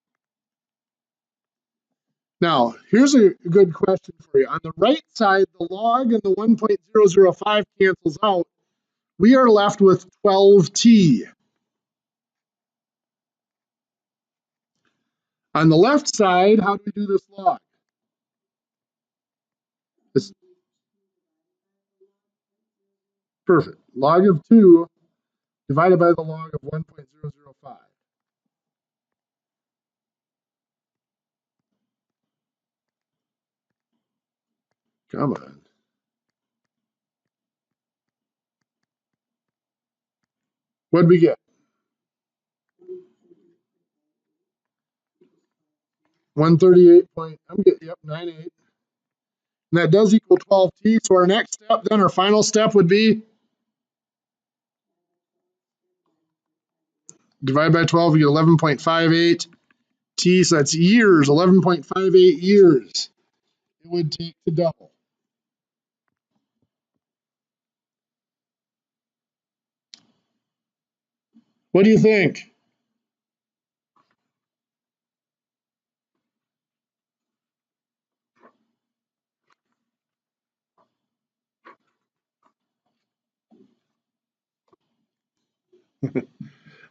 Now, here's a good question for you. On the right side, the log and the 1.005 cancels out. We are left with 12t. On the left side, how do we do this log? It's perfect. Log of 2 divided by the log of 1.005. Come on. What'd we get? 138.98. And that does equal 12t. So our next step, then our final step would be divide by 12, we get 11.58 t. So that's years, 11.58 years it would take to double. What do you think?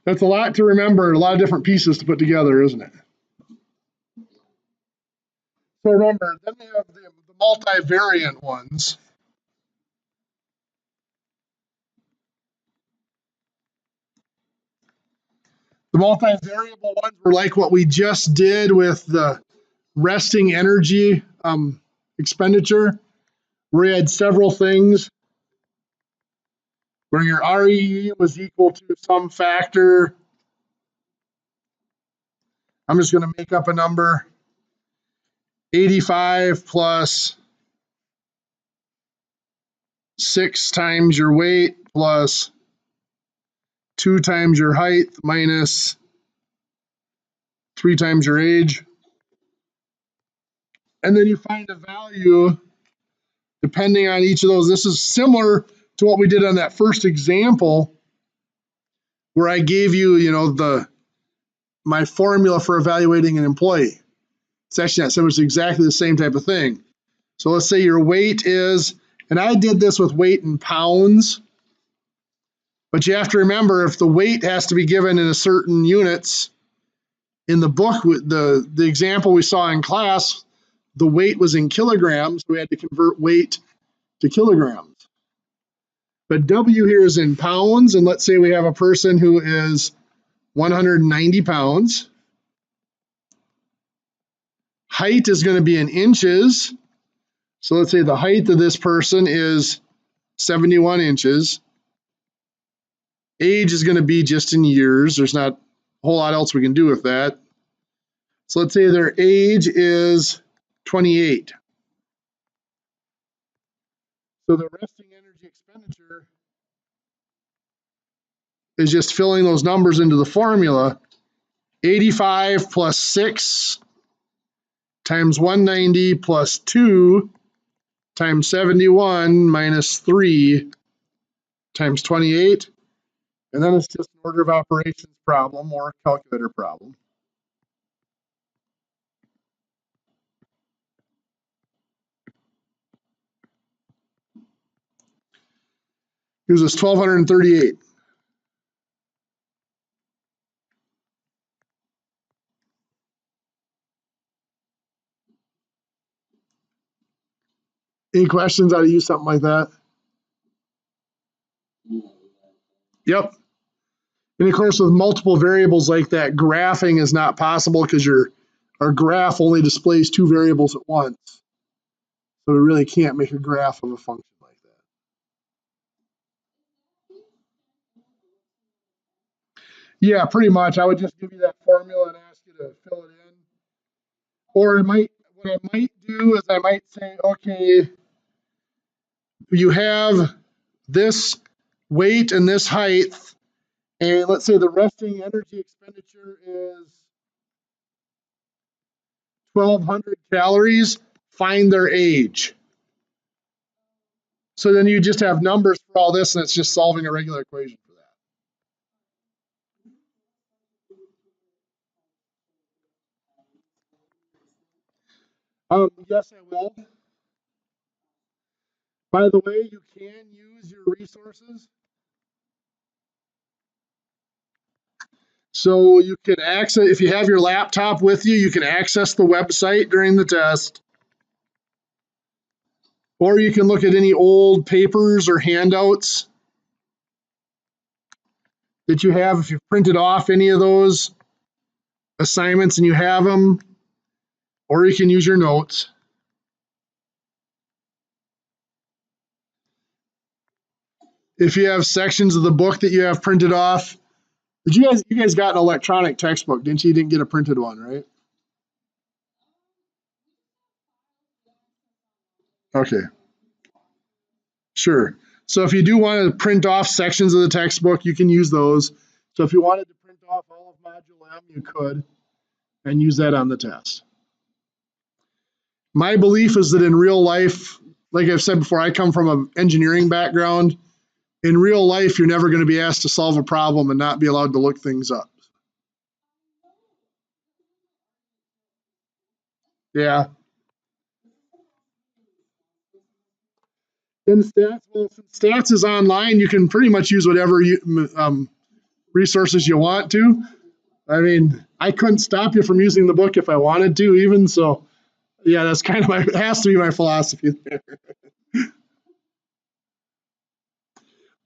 That's a lot to remember, a lot of different pieces to put together, isn't it? So remember, then we have the multivariate ones. The multivariable ones were like what we just did with the resting energy expenditure, where you had several things, where your REE was equal to some factor. I'm just going to make up a number. 85 plus 6 times your weight plus 2 times your height minus 3 times your age. And then you find a value depending on each of those. This is similar to what we did on that first example where I gave you, my formula for evaluating an employee. It's actually not similar, it's exactly the same type of thing. So let's say your weight is, and I did this with weight in pounds, but you have to remember if the weight has to be given in a certain units, in the book, the example we saw in class, the weight was in kilograms, so we had to convert weight to kilograms. But W here is in pounds, and let's say we have a person who is 190 pounds. Height is going to be in inches. So let's say the height of this person is 71 inches. Age is going to be just in years. There's not a whole lot else we can do with that. So let's say their age is 28. So the resting energy expenditure is just filling those numbers into the formula. 85 plus 6 times 190 plus 2 times 71 minus 3 times 28. And then it's just an order of operations problem or a calculator problem. Here's this 1238. Any questions how to use something like that? Yep. And of course, with multiple variables like that, graphing is not possible because our graph only displays 2 variables at once. So we really can't make a graph of a function like that. Yeah, pretty much. I would just give you that formula and ask you to fill it in. Or what I might do is I might say, okay, you have this weight and this height, and let's say the resting energy expenditure is 1,200 calories, find their age. So then you just have numbers for all this, and it's just solving a regular equation for that. Yes, I will. By the way, you can use your resources. So you can access, if you have your laptop with you, you can access the website during the test. Or you can look at any old papers or handouts that you have if you've printed off any of those assignments and you have them. Or you can use your notes. If you have sections of the book that you have printed off, you guys got an electronic textbook, didn't you? You didn't get a printed one, right? Okay. Sure. So if you do want to print off sections of the textbook, you can use those. So if you wanted to print off all of Module M, you could, and use that on the test. My belief is that in real life, like I've said before, I come from an engineering background. In real life, you're never going to be asked to solve a problem and not be allowed to look things up. Yeah. In stats, well, since stats is online, you can pretty much use whatever resources you want to. I mean, I couldn't stop you from using the book if I wanted to, even so. Yeah, that's kind of it has to be my philosophy there.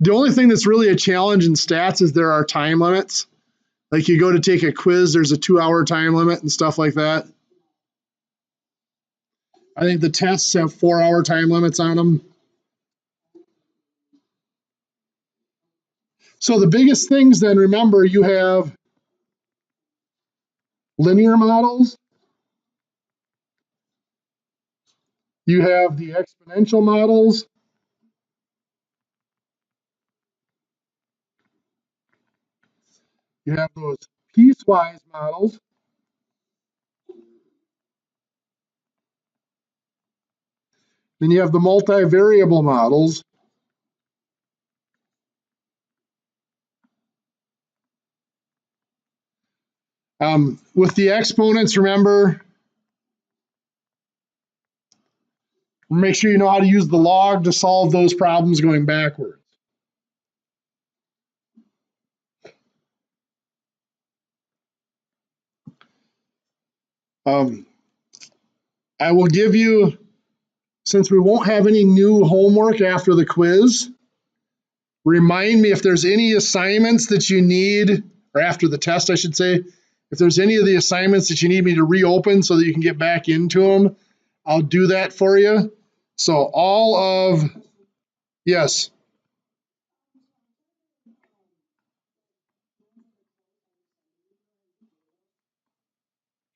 The only thing that's really a challenge in stats is there are time limits. Like you go to take a quiz, there's a 2-hour time limit and stuff like that. I think the tests have 4-hour time limits on them. So the biggest things then, remember, you have linear models, you have the exponential models, you have those piecewise models, then you have the multivariable models. With the exponents, remember, make sure you know how to use the log to solve those problems going backwards. I will give you, since we won't have any new homework after the quiz, remind me if there's any assignments that you need, or after the test, I should say, if there's any of the assignments that you need me to reopen so that you can get back into them, I'll do that for you. So all of, yes.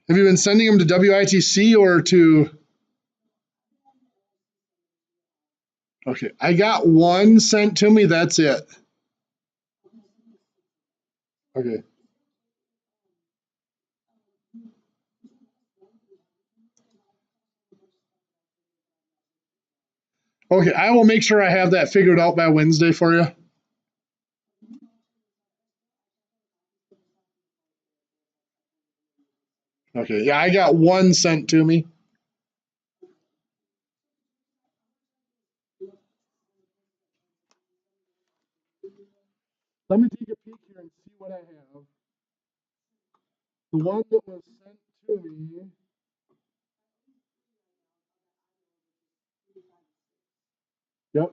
Have you been sending them to WITC or to? Okay, I got one sent to me, that's it. Okay. Okay, I will make sure I have that figured out by Wednesday for you. Okay, yeah, I got one sent to me. Let me take a peek here and see what I have. The one that was sent to me. Yep.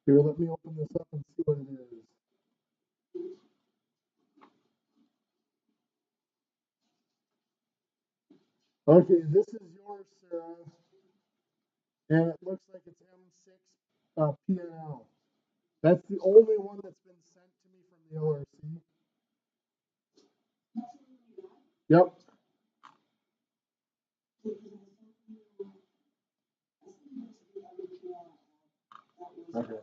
Here, let me open this up and see what it is. Okay, this is yours, Sarah. And it looks like it's M6 PNL. That's the only one that's been sent to me from the LRC. Yep. Okay.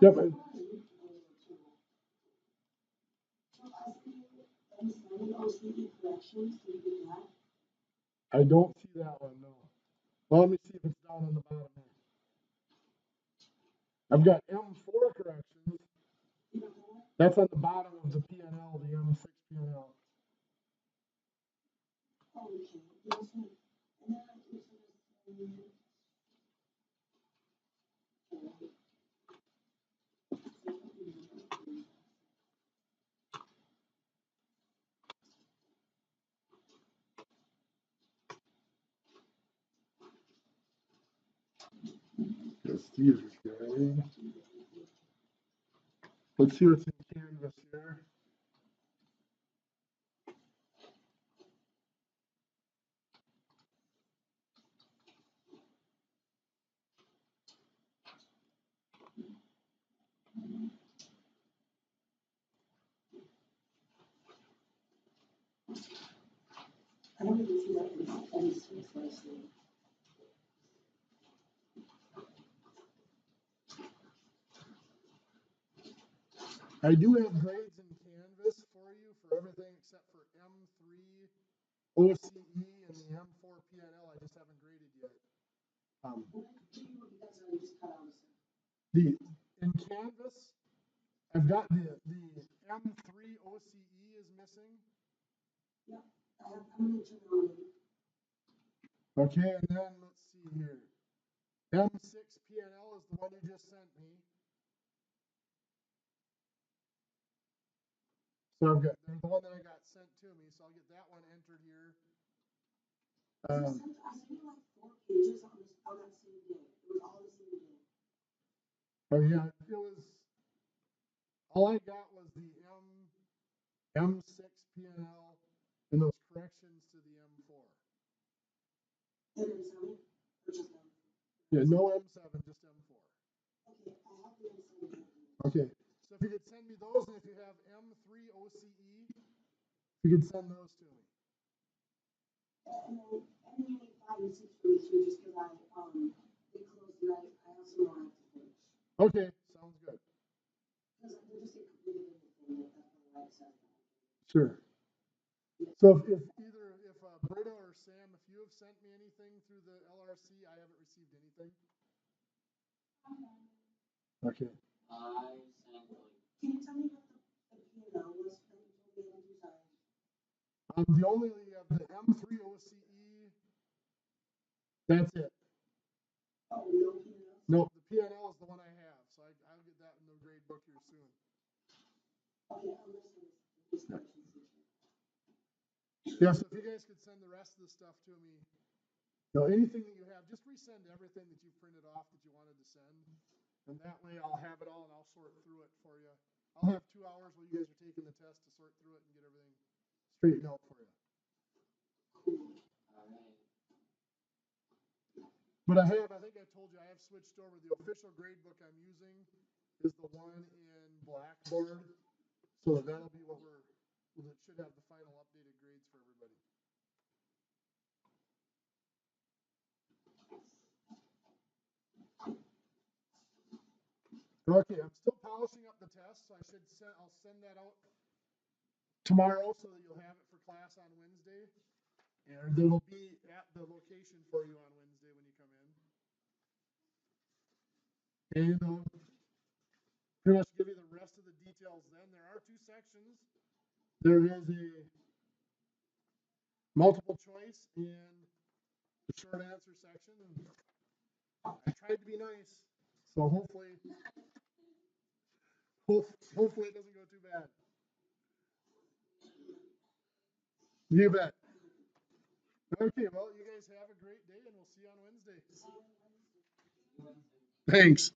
Yep. I don't see that one, no. Well, let me see if it's down on the bottom here. I've got M4 corrections. That's on the bottom of the PNL, the M6 PNL. Yes, these are good. Let's see what's in Canvas here. I do have grades in Canvas for you for everything except for M3 OCE and the M4 PNL. I just haven't graded yet. The in Canvas, I've got the M3 OCE is missing, Okay, and then let's see here. M6 PNL is the one you just sent me. So I've got, they're the one that I got sent to me, so I'll get that one entered here.
I sent you like 4 pages on that same day. It was all the same day.
Oh yeah, it was, all I got was the M6 PNL and those corrections to the M4.
And M7? Or just M4?
Yeah, no M7, just M4.
Okay, I have the M7.
Okay, so if you could send me those, and if you have M3 OCE, if you could send those to me.
And then you need 5 and 6 for me too, just because they closed tonight. I have some more I have to finish.
Okay, sounds good.
Because they're just included in the thing, that's why it says that.
Sure. So if Britta or Sam, if you have sent me anything through the LRC, I haven't received anything. Okay.
Can you tell me what the P&L was that you told me to do? Sorry.
The only the M3 OCE. That's it.
Oh, no P&L?
No, the PNL is the one I have, so I'll get that in the grade book here soon.
Okay, I'll listen to this correction section.
Yeah, so if you guys could send the rest of the stuff to me, anything that you have, just resend everything that you printed off that you wanted to send, and that way I'll have it all and I'll sort through it for you. I'll have 2 hours while you guys are taking the test to sort through it and get everything straightened out for you. But I think I told you, I have switched over. The official grade book I'm using is the one in Blackboard. So that'll be it should have the final updated grades for everybody. Okay, I'm still polishing up the test, so I'll send that out tomorrow so that you'll have it for class on Wednesday. And it'll be at the location for you on Wednesday when you come in. And pretty much give you the rest of the details then. There are 2 sections. There is a multiple choice and the short answer section. And I tried to be nice, so hopefully it doesn't go too bad. You bet. Okay, well, you guys have a great day, and we'll see you on Wednesday. Thanks.